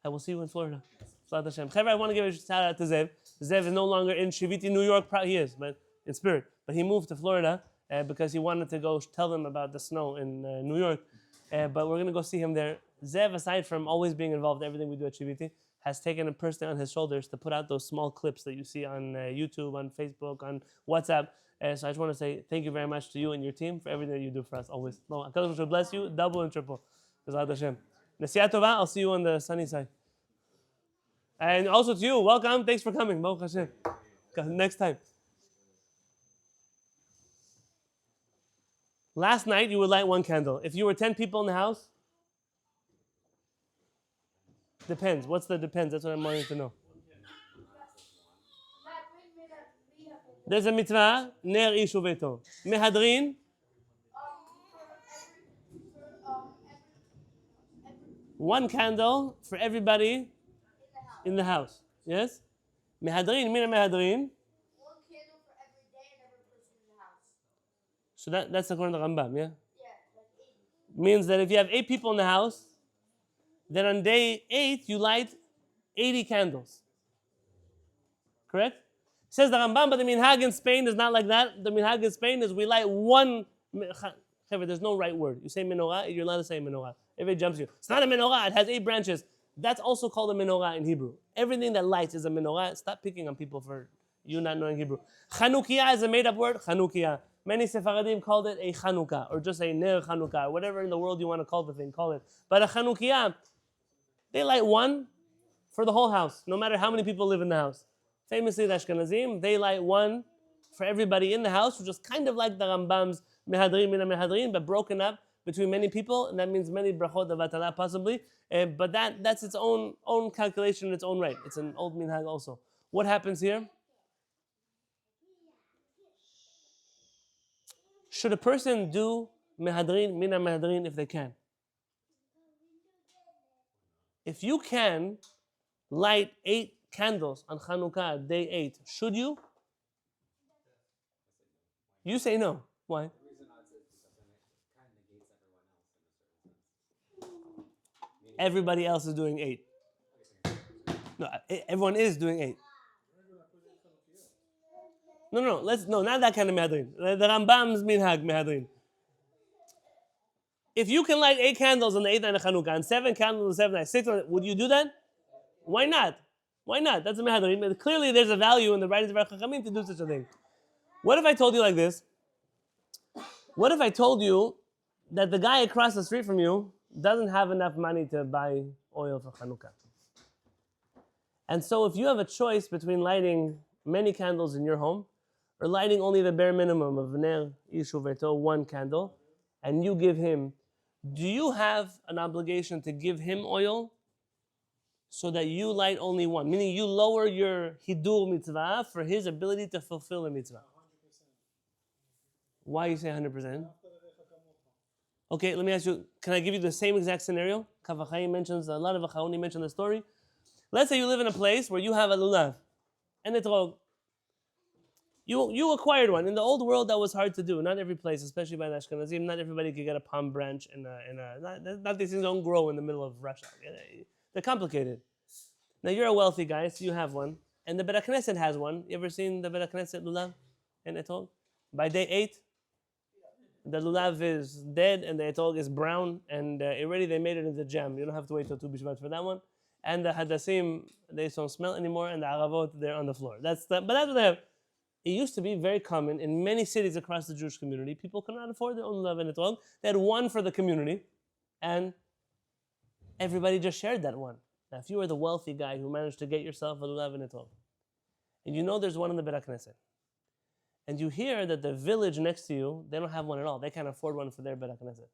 I will see you in Florida. Zlat Hashem. Chevra, I want to give a shout out to Zev. Zev is no longer in Shiviti, New York. He is, but in spirit. But he moved to Florida because he wanted to go tell them about the snow in New York. But we're going to go see him there. Zev, aside from always being involved in everything we do at Shiviti, has taken it personally on his shoulders to put out those small clips that you see on YouTube, on Facebook, on WhatsApp. So I just want to say thank you very much to you and your team for everything that you do for us always. HaKadosh Baruch Hu bless you, double and triple. B'ezrat Hashem. Nesiat Tova, I'll see you on the sunny side. And also to you, welcome. Thanks for coming. Baruch Hashem. Next time. Last night you would light one candle. If you were 10 people in the house, depends. What's the depends? That's what I'm wanting to know. There's a mitzvah, ner ish uveto. Mehadrin. One candle for everybody in the house. Yes? Mehadrin, mina mehadrin. One candle for every day and every person in the house. So that's according to Rambam, yeah? Yeah, like 80. Means that if you have 8 people in the house, then on day 8 you light 80 candles. Correct? Says the Rambam, but the minhag in Spain is not like that. The minhag in Spain is we light one. There's no right word. You say menorah, you're allowed to say menorah. Everybody jumps you. It's not a menorah, it has 8 branches. That's also called a menorah in Hebrew. Everything that lights is a menorah. Stop picking on people for you not knowing Hebrew. Chanukah is a made-up word, Chanukah. Many Sephardim called it a Chanukah, or just a Ner Chanukah, or whatever in the world you want to call the thing, call it. But a Chanukah, they light one for the whole house, no matter how many people live in the house. Famously, the Ashkenazim, they light one for everybody in the house, which is kind of like the Rambam's Mehadrin mina Mehadrin, but broken up between many people, and that means many brachot of Atala possibly. But that's its own calculation in its own right. It's an old minhag also. What happens here? Should a person do Mehadrin mina Mehadrin if they can? If you can light 8 candles on Chanukah, day 8, should you? You say no. Why? The reason I say is because then it kind of negates everyone else in a certain sense. Everybody else is doing 8. No, everyone is doing 8. No, not that kind of mehadrin. The Rambam's minhag mehadrin. If you can light 8 candles on the 8th night of Chanukah and 7 candles on the 7th night, 6, would you do that? Why not? Why not? That's a mehadrin. Clearly, there's a value in the writings of our Chachamim to do such a thing. What if I told you like this? What if I told you that the guy across the street from you doesn't have enough money to buy oil for Chanukah? And so if you have a choice between lighting many candles in your home or lighting only the bare minimum of ner ish uveto, 1 candle, and you give him, do you have an obligation to give him oil so that you light only 1? Meaning you lower your hidur mitzvah for his ability to fulfill the mitzvah. 100%. Why you say 100%? Okay, let me ask you, can I give you the same exact scenario? Kavachai mentions, a lot of Achaoni mention the story. Let's say you live in a place where you have a lulav and etrog. You acquired one. In the old world, that was hard to do. Not every place, especially by the Ashkenazim, not everybody could get a palm branch not these things don't grow in the middle of Russia. They're complicated. Now you're a wealthy guy, so you have one. And the Beit HaKnesset has one. You ever seen the Beit HaKnesset lulav and etog? By day 8, the lulav is dead and the etog is brown, and already they made it into jam. You don't have to wait till Tu B'Shvat for that one. And the hadassim, they don't smell anymore, and the aravot, they're on the floor. But that's what they have. It used to be very common in many cities across the Jewish community. People could not afford their own lulav and etog. They had one for the community, and everybody just shared that one. Now, if you were the wealthy guy who managed to get yourself a lulav and etog, and you know there's one in the Beit HaKnesset, and you hear that the village next to you, they don't have one at all. They can't afford one for their Beit HaKnesset.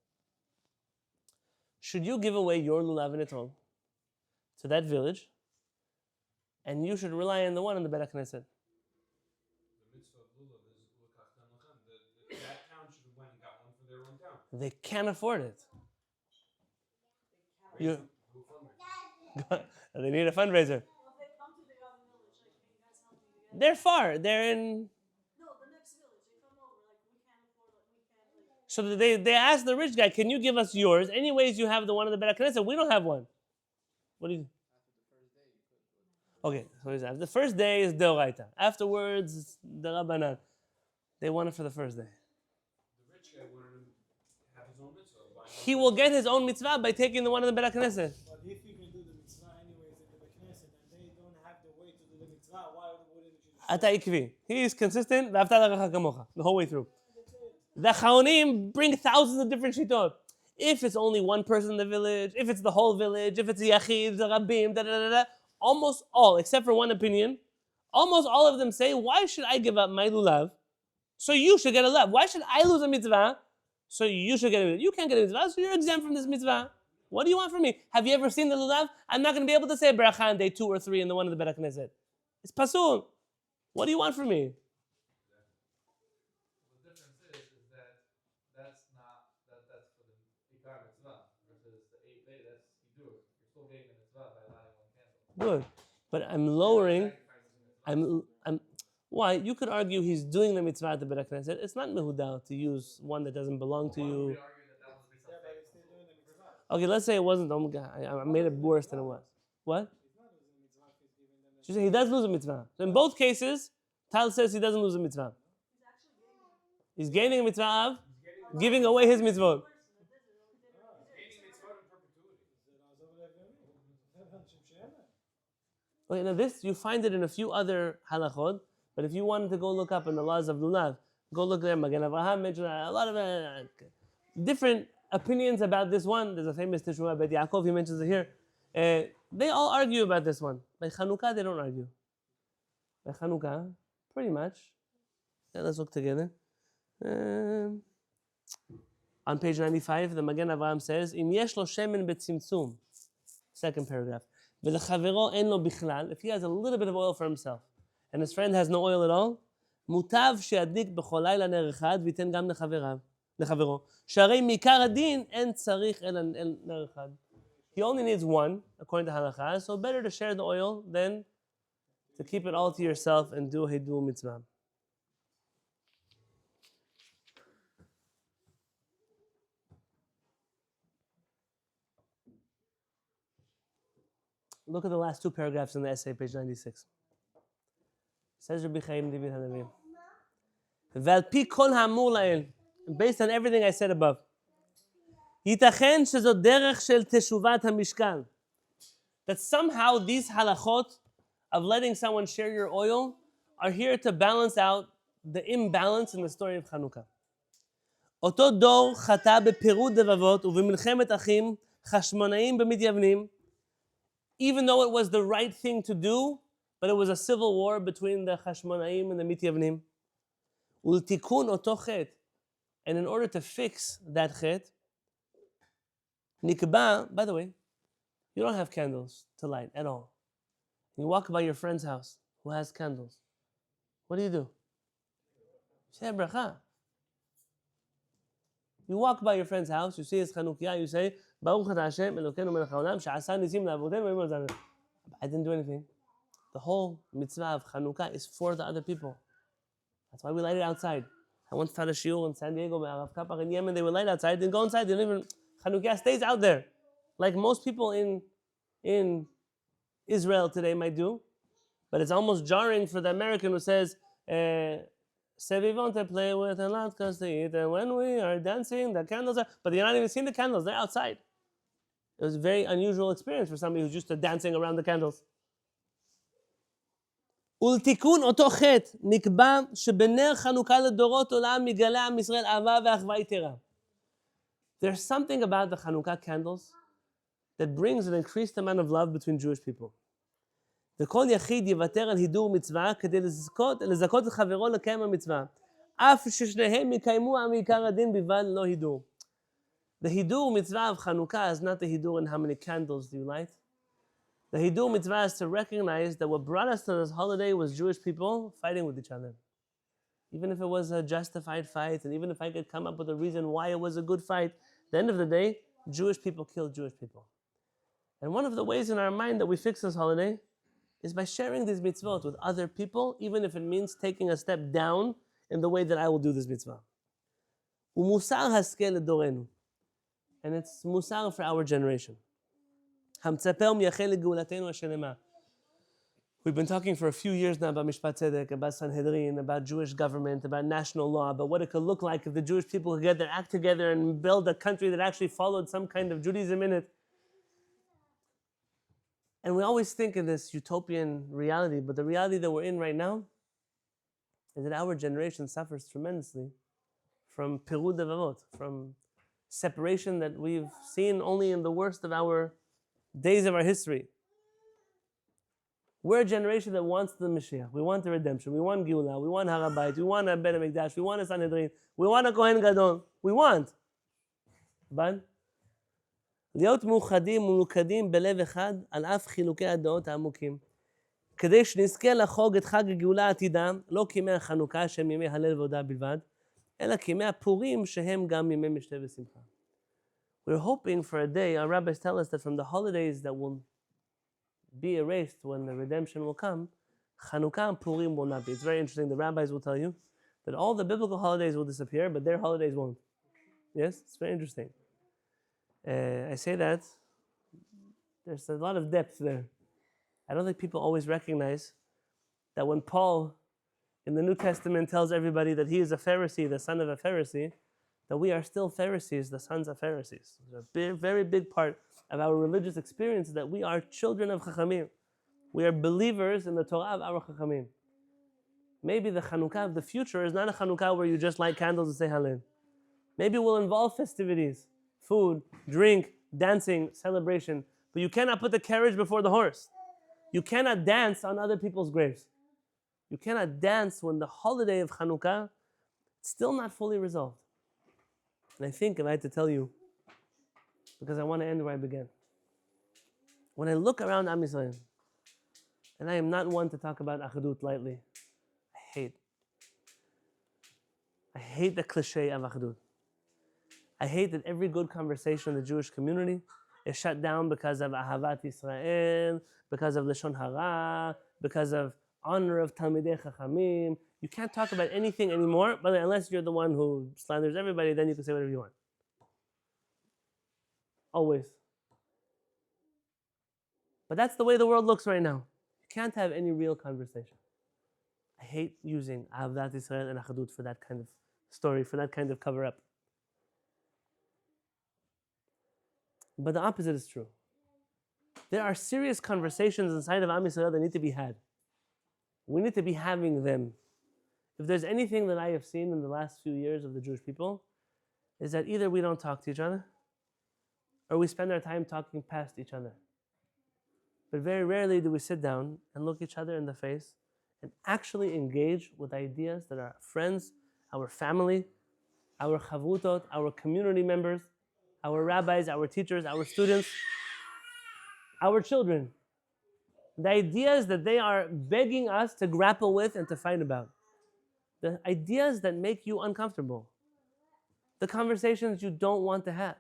Should you give away your lulav and etog to that village, and you should rely on the one in the Beit HaKnesset? The mitzvah of lulav is l'kachtam lachem. That town should have went and got one for their own town. They can't afford it. You, they need a fundraiser. Well, if they come to the other village, like, can you guys help me to get They're far. They're in. No, the next village. They come over, like, we can't afford it. We can't, like. So they asked the rich guy, can you give us yours? Anyways, you have the one in the Beit HaKnesset. We don't have one. What do you? Okay, so he says, the first day is Deoraita. Afterwards, it's the Rabbanan. They want it for the first day. The rich guy wanted him to have his own mitzvah. He will get his own mitzvah by taking the one in the Beit HaKnesset. But if you can do the mitzvah anyways in the Knesset and they don't have the way to do the mitzvah, why wouldn't you? Ata ikvi. He is consistent. V'afta l'recha kamocha. The whole way through. The Chaonim bring thousands of different shitot. If it's only one person in the village, if it's the whole village, if it's a yachid, the rabbim, almost all, except for one opinion, almost all of them say, why should I give up my lulav so you should get a lulav? Why should I lose a mitzvah so you should get a mitzvah? You can't get a mitzvah, so you're exempt from this mitzvah. What do you want from me? Have you ever seen the lulav? I'm not going to be able to say bracha on day 2 or 3 in the one in the Beit HaKnesset. It's pasul. What do you want from me? The difference is that that's for the Ikar mitzvah versus the 8th day. That's you do it. You're still getting the mitzvah by lighting one candle. Good. But I'm lowering. Why? You could argue he's doing the mitzvah at the Beit HaKnesset. It's not mehudal to use one that doesn't belong to you. We argue that was mitzvah. Yeah, but he's still doing the mitzvah. Okay, let's say it wasn't. Oh my God, I made it worse than it was. What? He's not losing mitzvah if he's giving them the She said he does lose a mitzvah. So in both cases, Tal says he doesn't lose a mitzvah. He's gaining a mitzvah of giving away his mitzvot. Okay, now this, you find it in a few other halachot, but if you wanted to go look up in the laws of lulav, go look there. Magen Avraham mentioned a lot of different opinions about this one. There's a famous Teshuvah Bet Yaakov, he mentions it here. They all argue about this one. By Chanukah, they don't argue. By Chanukah, pretty much. Yeah, let's look together. On page 95, the Magen Avraham says, Im yesh lo shemen betzimtzum. Second paragraph. V'lechavero en lo bichlal. If he has a little bit of oil for himself, and his friend has no oil at all, mutav she'adlik b'chol layla ner echad v'yiten gam לחברו. שהרי מעיקר הדין אין צריך אלא נר אחד. He only needs one, according to halacha, so better to share the oil than to keep it all to yourself and do hidu mitzvah. Look at the last 2 paragraphs in the essay, page 96. Says Rabbi Haim David Halevy. ועל פי כל האמור לעיל, based on everything I said above, ייתכן שזו דרך של תשובת המשקל. That somehow these halachot of letting someone share your oil are here to balance out the imbalance in the story of Chanukah. אותו דור חטא בפירוד לבבות ובמלחמת אחים חשמונאים במתייוונים, even though it was the right thing to do, but it was a civil war between the Chashmonaim and the Mityavnim. ולתיקון אותו חטא, and in order to fix that חטא, נקבע, by the way, you don't have candles to light at all. You walk by your friend's house who has candles. What do? You say bracha. You walk by your friend's house, you see his Chanukah, you say, Baruch Ata Hashem Elokeinu melech haolam she'asa nisim la'avotenu. I didn't do anything. The whole mitzvah of Chanukah is for the other people. That's why we light it outside. I once taught a shiur in San Diego, Arav Kapach in Yemen, they would light outside, didn't go inside, they don't even, Chanukah stays out there. Like most people in Israel today might do. But it's almost jarring for the American who says, C'est vivant to play with and lots to eat, and when we are dancing, the candles are, but you're not even seeing the candles, they're outside. It was a very unusual experience for somebody who's used to dancing around the candles. ולתיקון אותו חטא נקבע שבנר חנוכה לדורות עולם מגלה עם ישראל אהבה ואחווה יתרה. There's something about the Chanukah candles that brings an increased amount of love between Jewish people. וכל יחיד יוותר על הידור מצווה כדי לזכות את חברו לקיים המצווה. אף ששניהם יקיימו מעיקר הדין בלבד לא הידור. The hidur mitzvah of Chanukah is not the hidur in how many candles do you light. The hidur mitzvah is to recognize that what brought us to this holiday was Jewish people fighting with each other. Even if it was a justified fight, and even if I could come up with a reason why it was a good fight, at the end of the day, Jewish people killed Jewish people. And one of the ways in our mind that we fix this holiday is by sharing these mitzvot with other people, even if it means taking a step down in the way that I will do this mitzvah. ומוסר השכל לדורנו. And it's musar for our generation. המצפה ומייחל לגאולתנו השלמה. We've been talking for a few years now about Mishpat Tzedek, about Sanhedrin, about Jewish government, about national law, about what it could look like if the Jewish people could get their act together and build a country that actually followed some kind of Judaism in it. And we always think of this utopian reality, but the reality that we're in right now is that our generation suffers tremendously from pirud avavot, from separation that we've seen only in the worst of our days of our history. We're a generation that wants the Mashiach. We want the redemption. We want Geulah. We want Har HaBayit. We want a Bet HaMikdash. We want a Sanhedrin. We want a Kohen Gadol. We want. But להיות מאוחדים ומלוכדים בלב אחד על אף חילוקי הדעות העמוקים. כדי שנזכה לחוג את חג הגאולה העתידה, לא כימי החנוכה שהם ימי הלל והודאה בלבד, אלא כימי הפורים שהם גם ימי משתה ושמחה. We're hoping for a day, our rabbis tell us that from the holidays that will be erased when the redemption will come, Chanukah and Purim will not be. It's very interesting. The rabbis will tell you that all the biblical holidays will disappear, but their holidays won't. Yes? It's very interesting. I say that, there's a lot of depth there. I don't think people always recognize that when Paul in the New Testament tells everybody that he is a Pharisee, the son of a Pharisee, that we are still Pharisees, the sons of Pharisees. It's a big, very big part of our religious experience that we are children of Chachamim. We are believers in the Torah of our Chachamim. Maybe the Chanukah of the future is not a Chanukah where you just light candles and say Hallel. Maybe it will involve festivities, food, drink, dancing, celebration. But you cannot put the carriage before the horse. You cannot dance on other people's graves. You cannot dance when the holiday of Chanukah is still not fully resolved. And I think if I had to tell you, because I want to end where I began. When I look around Am Yisrael, and I am not one to talk about Achadut lightly, I hate the cliche of Achadut. I hate that every good conversation in the Jewish community is shut down because of Ahavat Yisrael, because of Lashon Hara, because of honor of Talmidei Chachamim. You can't talk about anything anymore, but unless you're the one who slanders everybody, then you can say whatever you want. Always. But that's the way the world looks right now. You can't have any real conversation. I hate using Ahavat Yisrael and Achadut for that kind of story, for that kind of cover-up. But the opposite is true. There are serious conversations inside of Am Yisrael that need to be had. We need to be having them. If there's anything that I have seen in the last few years of the Jewish people, is that either we don't talk to each other, or we spend our time talking past each other. But very rarely do we sit down and look each other in the face and actually engage with ideas that our friends, our family, our chavutot, our community members, our rabbis, our teachers, our students, our children. The ideas that they are begging us to grapple with and to fight about. The ideas that make you uncomfortable. The conversations you don't want to have.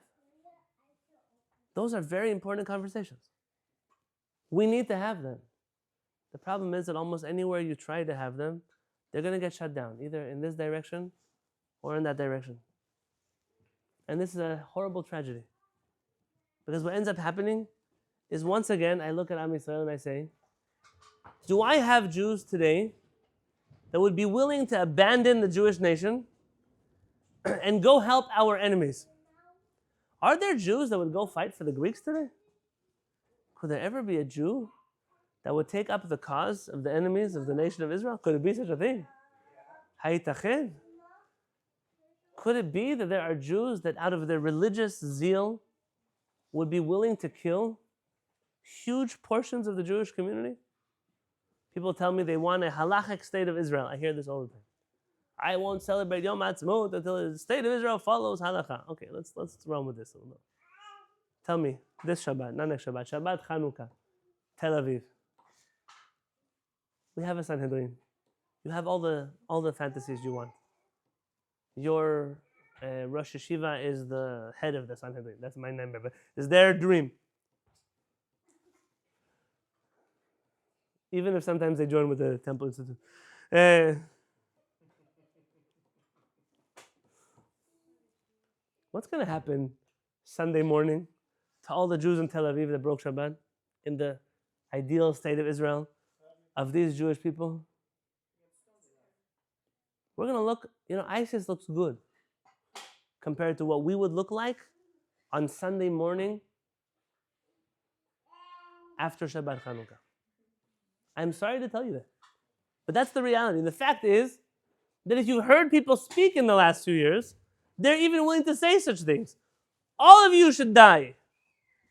Those are very important conversations. We need to have them. The problem is that almost anywhere you try to have them, they're going to get shut down, either in this direction or in that direction. And this is a horrible tragedy. Because what ends up happening is once again, I look at Am Yisrael and I say, do I have Jews today that would be willing to abandon the Jewish nation and go help our enemies? Are there Jews that would go fight for the Greeks today? Could there ever be a Jew that would take up the cause of the enemies of the nation of Israel? Could it be such a thing? Hayitachen? Could it be that there are Jews that out of their religious zeal would be willing to kill huge portions of the Jewish community? People tell me they want a halachic state of Israel. I hear this all the time. I won't celebrate Yom Ha'atzmaut until the state of Israel follows halakha. Okay, let's run with this a little bit. Tell me, this Shabbat, not next Shabbat, Shabbat Chanukah, Tel Aviv. We have a Sanhedrin. You have all the fantasies you want. Your Rosh Yeshiva is the head of the Sanhedrin. That's my number, but it's their dream. Even if sometimes they join with the Temple Institute. What's going to happen Sunday morning to all the Jews in Tel Aviv that broke Shabbat in the ideal state of Israel? of these Jewish people, we're going to look, ISIS looks good compared to what we would look like on Sunday morning after Shabbat Chanukah. I'm sorry to tell you that. But that's the reality. The fact is that if you've heard people speak in the last 2 years, they're even willing to say such things. All of you should die.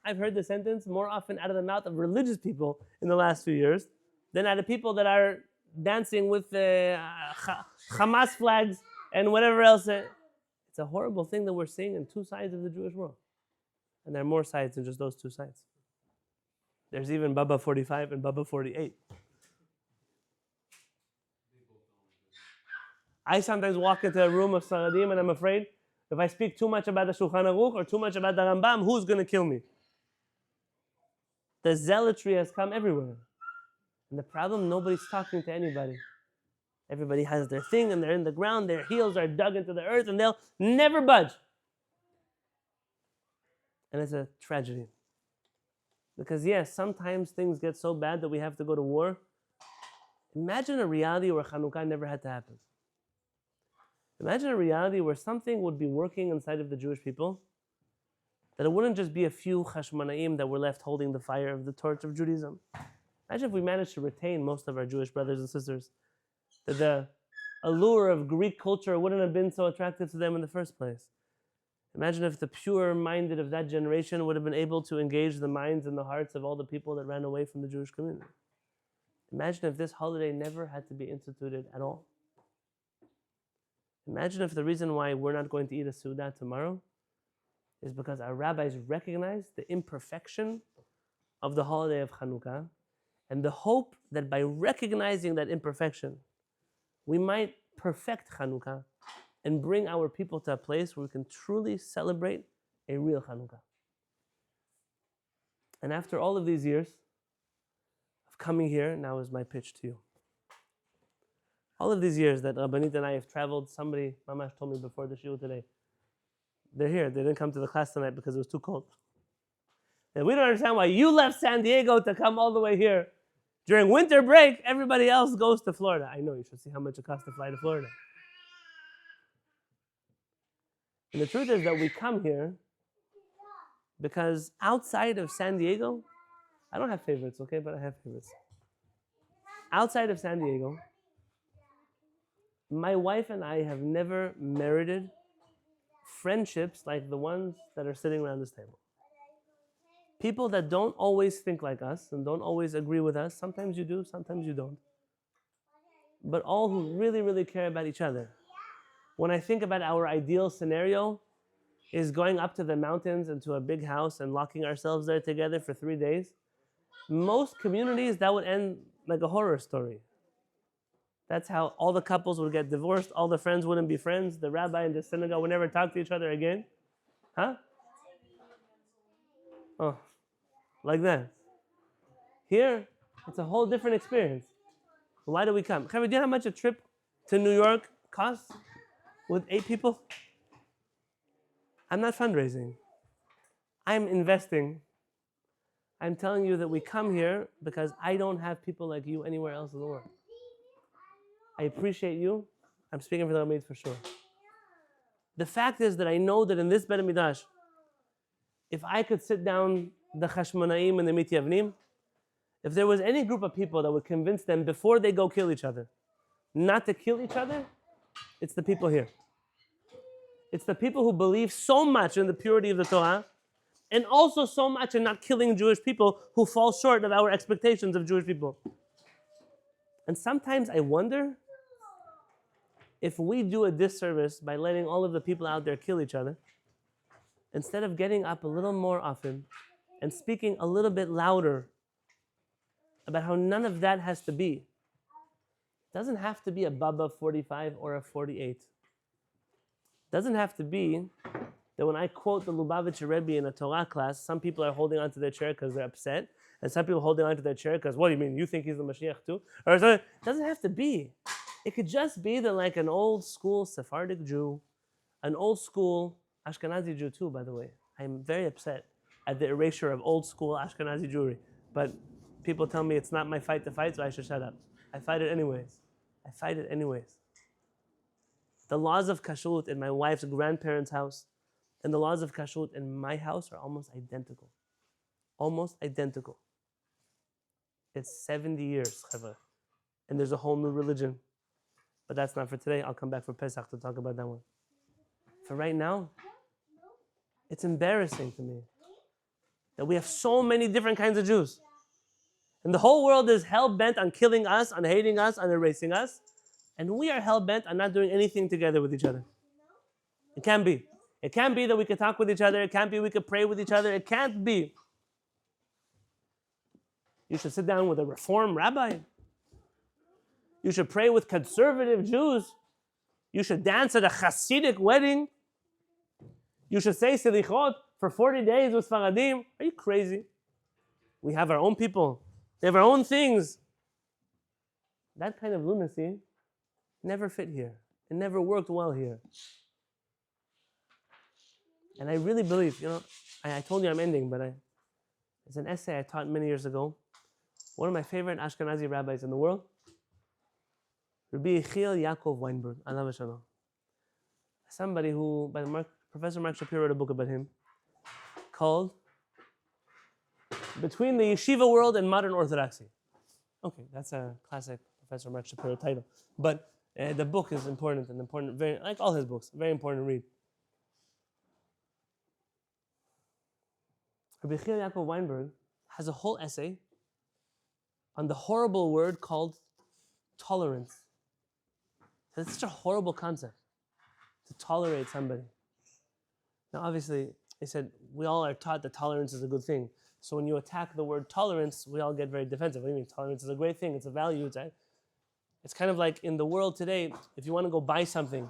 I've heard the sentence more often out of the mouth of religious people in the last few years than out of people that are dancing with Hamas flags and whatever else. It's a horrible thing that we're seeing in two sides of the Jewish world. And there are more sides than just those two sides. There's even Baba 45 and Baba 48. I sometimes walk into a room of Saradim and I'm afraid if I speak too much about the Shulchan Aruch or too much about the Rambam, who's going to kill me? The zealotry has come everywhere. And the problem, nobody's talking to anybody. Everybody has their thing and they're in the ground, their heels are dug into the earth and they'll never budge. And it's a tragedy. Because yes, sometimes things get so bad that we have to go to war. Imagine a reality where Chanukah never had to happen. Imagine a reality where something would be working inside of the Jewish people, that it wouldn't just be a few HaShamayim that were left holding the fire of the torch of Judaism. Imagine if we managed to retain most of our Jewish brothers and sisters, that the allure of Greek culture wouldn't have been so attractive to them in the first place. Imagine if the pure-minded of that generation would have been able to engage the minds and the hearts of all the people that ran away from the Jewish community. Imagine if this holiday never had to be instituted at all. Imagine if the reason why we're not going to eat a Seudah tomorrow is because our rabbis recognize the imperfection of the holiday of Chanukah and the hope that by recognizing that imperfection, we might perfect Chanukah and bring our people to a place where we can truly celebrate a real Chanukah. And after all of these years of coming here, now is my pitch to you. All of these years that Rabbanit and I have traveled, somebody, Mamash told me before the shiur today, they're here. They didn't come to the class tonight because it was too cold. And we don't understand why you left San Diego to come all the way here. During winter break, everybody else goes to Florida. I know, you should see how much it costs to fly to Florida. And the truth is that we come here because outside of San Diego, I don't have favorites, okay, but I have favorites. Outside of San Diego, my wife and I have never merited friendships like the ones that are sitting around this table. People that don't always think like us and don't always agree with us. Sometimes you do, sometimes you don't. But all who really, really care about each other. When I think about our ideal scenario is going up to the mountains and to a big house and locking ourselves there together for 3 days. Most communities, that would end like a horror story. That's how all the couples would get divorced, all the friends wouldn't be friends, the rabbi and the synagogue would never talk to each other again. Huh? Oh, like that. Here, it's a whole different experience. Why do we come? Do you know how much a trip to New York costs with 8 people? I'm not fundraising. I'm investing. I'm telling you that we come here because I don't have people like you anywhere else in the world. I appreciate you. I'm speaking for the Rabbanit for sure. The fact is that I know that in this Beit HaMikdash, if I could sit down the Chashmonaim and the Mityavnim, if there was any group of people that would convince them before they go kill each other, not to kill each other, it's the people here. It's the people who believe so much in the purity of the Torah and also so much in not killing Jewish people who fall short of our expectations of Jewish people. And sometimes I wonder if we do a disservice by letting all of the people out there kill each other, instead of getting up a little more often and speaking a little bit louder about how none of that has to be. It doesn't have to be a Baba 45 or a 48. It doesn't have to be that when I quote the Lubavitcher Rebbe in a Torah class, some people are holding onto their chair because they're upset, and some people are holding onto their chair because, what do you mean, you think he's the Mashiach too? Or it doesn't have to be. It could just be that like an old school Sephardic Jew, an old school Ashkenazi Jew too, by the way. I'm very upset at the erasure of old school Ashkenazi Jewry. But people tell me it's not my fight to fight, so I should shut up. I fight it anyways. I fight it anyways. The laws of kashrut in my wife's grandparents' house and the laws of kashrut in my house are almost identical. Almost identical. It's 70 years, chavra. And there's a whole new religion. But that's not for today. I'll come back for Pesach to talk about that one. For right now, it's embarrassing to me that we have so many different kinds of Jews. And the whole world is hell-bent on killing us, on hating us, on erasing us. And we are hell-bent on not doing anything together with each other. It can't be. It can't be that we can talk with each other. It can't be we can pray with each other. It can't be. You should sit down with a Reform rabbi. You should pray with conservative Jews. You should dance at a Hasidic wedding. You should say Selichot for 40 days with Faradim. Are you crazy? We have our own people. They have our own things. That kind of lunacy never fit here. It never worked well here. And I really believe, I told you I'm ending, but it's an essay I taught many years ago. One of my favorite Ashkenazi rabbis in the world, Rabbi Yaakov Weinberg, alav shalom. Somebody who, Professor Mark Shapiro wrote a book about him called Between the Yeshiva World and Modern Orthodoxy. Okay, that's a classic Professor Mark Shapiro title. But the book is important, very, like all his books, very important to read. Rabbi Yaakov Weinberg has a whole essay on the horrible word called tolerance. It's such a horrible concept, to tolerate somebody. Now obviously, he said, we all are taught that tolerance is a good thing. So when you attack the word tolerance, we all get very defensive. What do you mean? Tolerance is a great thing, it's a value. It's kind of like in the world today, if you want to go buy something,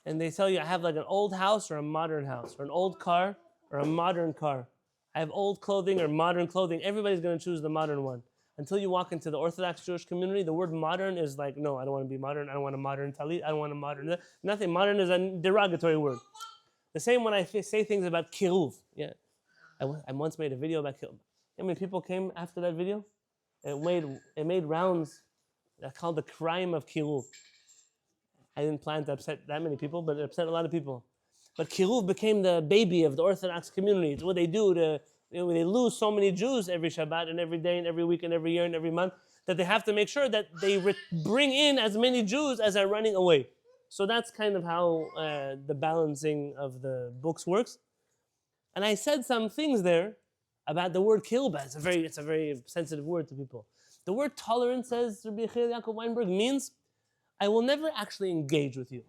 and they tell you, I have like an old house or a modern house, or an old car or a modern car. I have old clothing or modern clothing. Everybody's going to choose the modern one. Until you walk into the Orthodox Jewish community, the word modern is like, no, I don't want to be modern. I don't want a modern talit. I don't want a modern, nothing. Modern is a derogatory word. The same when I say things about kiruv. Yeah, I once made a video about kiruv. How many people came after that video? It made rounds. Called the crime of kiruv. I didn't plan to upset that many people, but it upset a lot of people. But kiruv became the baby of the Orthodox community. It's what they do to, they lose so many Jews every Shabbat and every day and every week and every year and every month that they have to make sure that they bring in as many Jews as are running away. So that's kind of how the balancing of the books works. And I said some things there about the word kiruv. It's a very sensitive word to people. The word tolerance, says Rabbi Yaakov Weinberg, means I will never actually engage with you.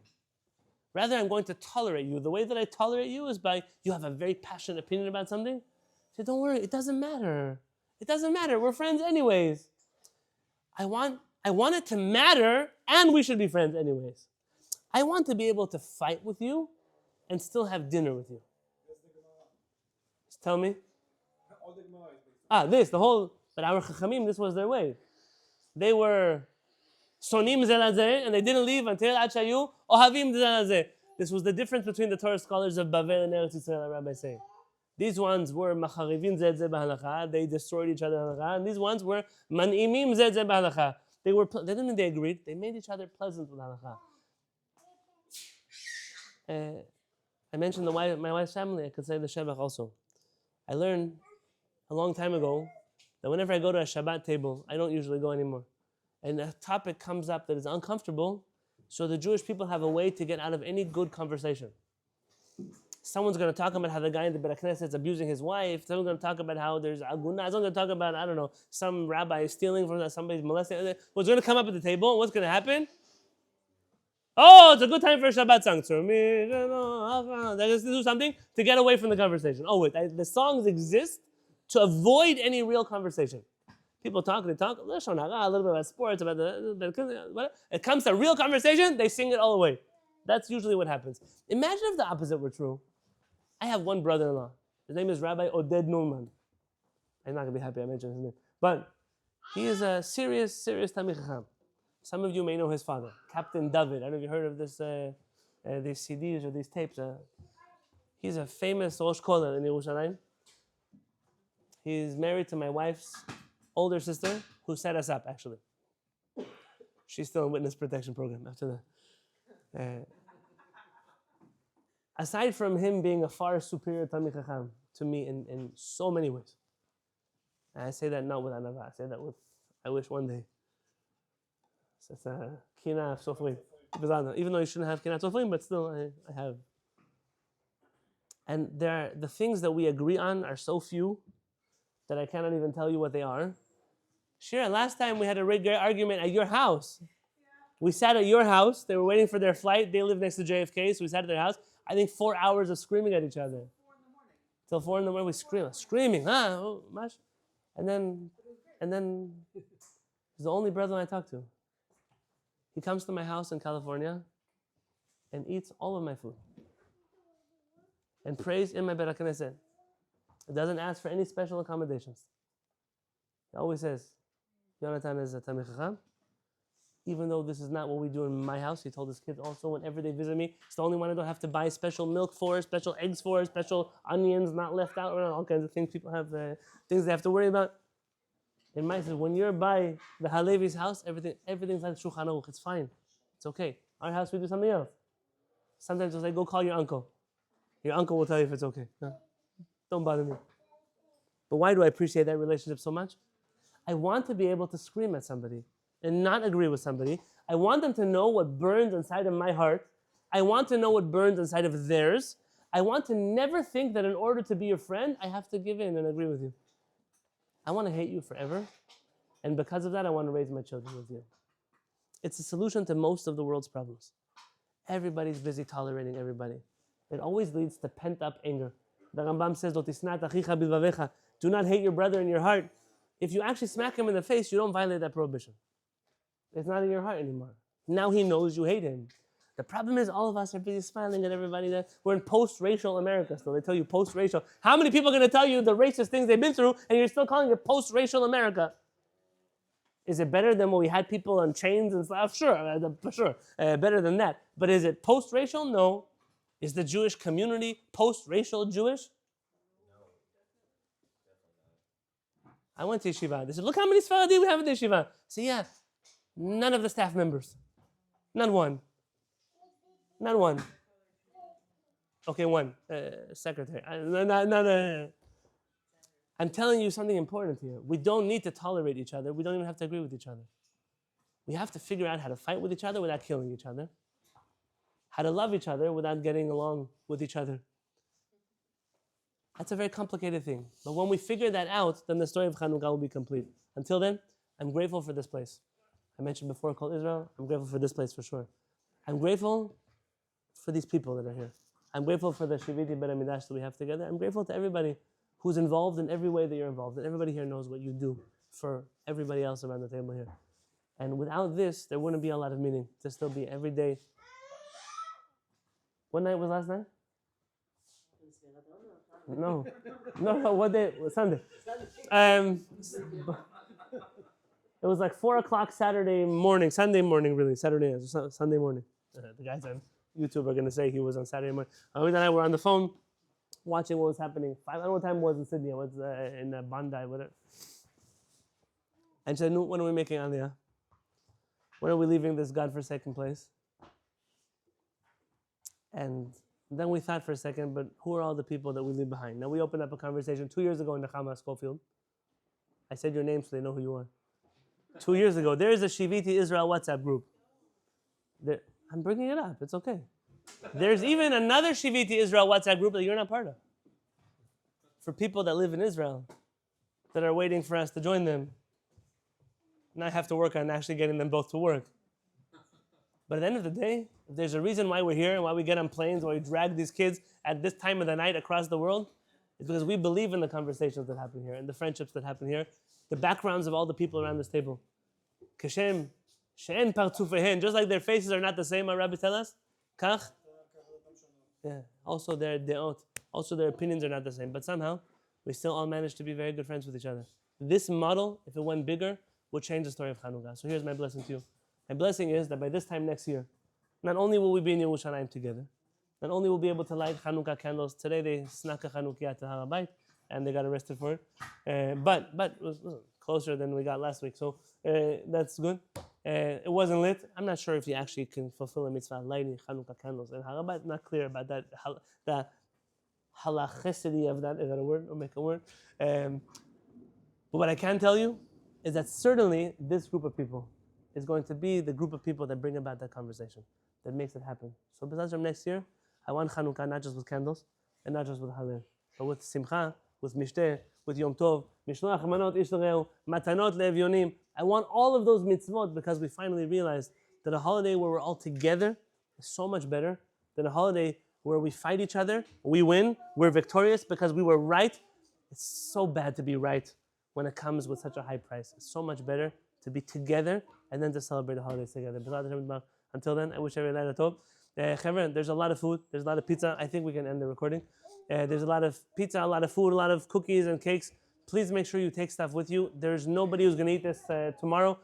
Rather, I'm going to tolerate you. The way that I tolerate you is by, you have a very passionate opinion about something. I say, don't worry, it doesn't matter. It doesn't matter. We're friends anyways. I want it to matter, and we should be friends anyways. I want to be able to fight with you and still have dinner with you. Just tell me. But our Chachamim, this was their way. They were sonim zelazeh, and they didn't leave until ad shayu ohavim zelazeh. This was the difference between the Torah scholars of Bavel and Eretz Yisrael, Rabbi say. These ones were macharivin zed zeh b'halacha, they destroyed each other halacha, and these ones were man'imim zed zeh b'halacha. They didn't mean they agreed, they made each other pleasant with halacha. I mentioned my wife's family, I could say the Shevach also. I learned a long time ago that whenever I go to a Shabbat table, I don't usually go anymore. And a topic comes up that is uncomfortable, so the Jewish people have a way to get out of any good conversation. Someone's going to talk about how the guy in the Beit HaKnesset is abusing his wife. Someone's going to talk about how there's aguna. Someone's going to talk about, I don't know, some rabbi is stealing from somebody's molesting. What's going to come up at the table? What's going to happen? Oh, it's a good time for a Shabbat song. They're going to do something to get away from the conversation. Oh, wait, the songs exist to avoid any real conversation. People talk, a little bit about sports, about it comes to real conversation, they sing it all away. That's usually what happens. Imagine if the opposite were true. I have one brother-in-law. His name is Rabbi Oded Nulman. I'm not going to be happy I mentioned his name. But he is a serious Talmid Chacham. Some of you may know his father, Captain David. I don't know if you heard of this, these CDs or these tapes. He's a famous Rosh Kollel in Yerushalayim. He's married to my wife's older sister who set us up, actually. She's still in witness protection program after that. Aside from him being a far superior Talmid Chacham to me in so many ways. And I say that not with anava, I say that with, I wish one day. So it's a kina sofrim. Even though you shouldn't have kina sofrim, but still I have. And the things that we agree on are so few that I cannot even tell you what they are. Shira, last time we had a great argument at your house. We sat at your house. They were waiting for their flight. They live next to JFK, so we sat at their house. I think 4 hours of screaming at each other. 4 in the morning. Till 4 in the morning, we screaming. And then he's the only brother I talk to. He comes to my house in California and eats all of my food. And prays in my Beit HaKnesset. It doesn't ask for any special accommodations. He always says, Yonatan is a Talmid Chacham. Even though this is not what we do in my house, he told his kids also whenever they visit me, it's the only one I don't have to buy special milk for, special eggs for, special onions not left out, all kinds of things. People have things they have to worry about. In my house, when you're by the Halevy's house, everything's like Shulchan Aruch. It's fine. It's okay. Our house, we do something else. Sometimes they'll say, go call your uncle. Your uncle will tell you if it's okay. No, don't bother me. But why do I appreciate that relationship so much? I want to be able to scream at somebody and not agree with somebody. I want them to know what burns inside of my heart. I want to know what burns inside of theirs. I want to never think that in order to be your friend, I have to give in and agree with you. I want to hate you forever. And because of that, I want to raise my children with you. It's a solution to most of the world's problems. Everybody's busy tolerating everybody. It always leads to pent-up anger. The Rambam says, do not hate your brother in your heart. If you actually smack him in the face, you don't violate that prohibition. It's not in your heart anymore. Now he knows you hate him. The problem is all of us are busy smiling at everybody. We're in post-racial America still. They tell you post-racial. How many people are going to tell you the racist things they've been through and you're still calling it post-racial America? Is it better than when we had people on chains and stuff? Sure. Better than that. But is it post-racial? No. Is the Jewish community post-racial Jewish? I went to yeshiva. They said, look how many Sfaradi we have in the yeshiva. I said, yeah. None of the staff members. Not one. Not one. Okay, one. Secretary. I'm telling you something important here. We don't need to tolerate each other. We don't even have to agree with each other. We have to figure out how to fight with each other without killing each other. How to love each other without getting along with each other. That's a very complicated thing. But when we figure that out, then the story of Chanukah will be complete. Until then, I'm grateful for this place. I mentioned before, called Israel. I'm grateful for this place for sure. I'm grateful for these people that are here. I'm grateful for the Shiviti Bet HaMikdash that we have together. I'm grateful to everybody who's involved in every way that you're involved. And everybody here knows what you do for everybody else around the table here. And without this, there wouldn't be a lot of meaning. To still be every day. What night was last night? No, what day? Sunday. It was like 4 o'clock Sunday morning, really, Sunday morning. The guys on YouTube are going to say he was on Saturday morning. Always and I were on the phone watching what was happening. I don't know what time it was in Sydney. It was in Bondi, whatever. And she said, when are we making Aliyah? When are we leaving this godforsaken place? And then we thought for a second, but who are all the people that we leave behind? Now we opened up a conversation 2 years ago in the Nechama Schofield. I said your name so they know who you are. 2 years ago, there is a Shiviti Israel WhatsApp group. I'm bringing it up, it's okay. There's even another Shiviti Israel WhatsApp group that you're not part of. For people that live in Israel, that are waiting for us to join them. And I have to work on actually getting them both to work. But at the end of the day, if there's a reason why we're here and why we get on planes, why we drag these kids at this time of the night across the world, it's because we believe in the conversations that happen here and the friendships that happen here, the backgrounds of all the people around this table. Kashem, she'en partzufehen, just like their faces are not the same, our Rabbi tell us, kach, yeah, also their deot, also their opinions are not the same, but somehow we still all manage to be very good friends with each other. This model, if it went bigger, would change the story of Chanukah. So here's my blessing to you. My blessing is that by this time next year, not only will we be in Yerushalayim together, not only will we be able to light Chanukah candles. Today they snuck a Chanukah to Har HaBayit and they got arrested for it. But closer than we got last week. So that's good. It wasn't lit. I'm not sure if you actually can fulfill a mitzvah lighting Chanukah candles. And Harabat not clear about that. The halachicity of that. Is that a word? Or make a word? But what I can tell you is that certainly this group of people is going to be the group of people that bring about that conversation, that makes it happen. So besides from next year, I want Chanukah not just with candles and not just with halal, but with simcha, with mishteh, with Yom Tov, mishloach manot ish l'reu, matanot le'evyonim. I want all of those mitzvot because we finally realized that a holiday where we're all together is so much better than a holiday where we fight each other, we win, we're victorious because we were right. It's so bad to be right when it comes with such a high price. It's so much better to be together and then to celebrate the holidays together. Until then, I wish everyone a tov. There's a lot of food. There's a lot of pizza. I think we can end the recording. There's a lot of pizza, a lot of food, a lot of cookies and cakes. Please make sure you take stuff with you. There's nobody who's going to eat this tomorrow.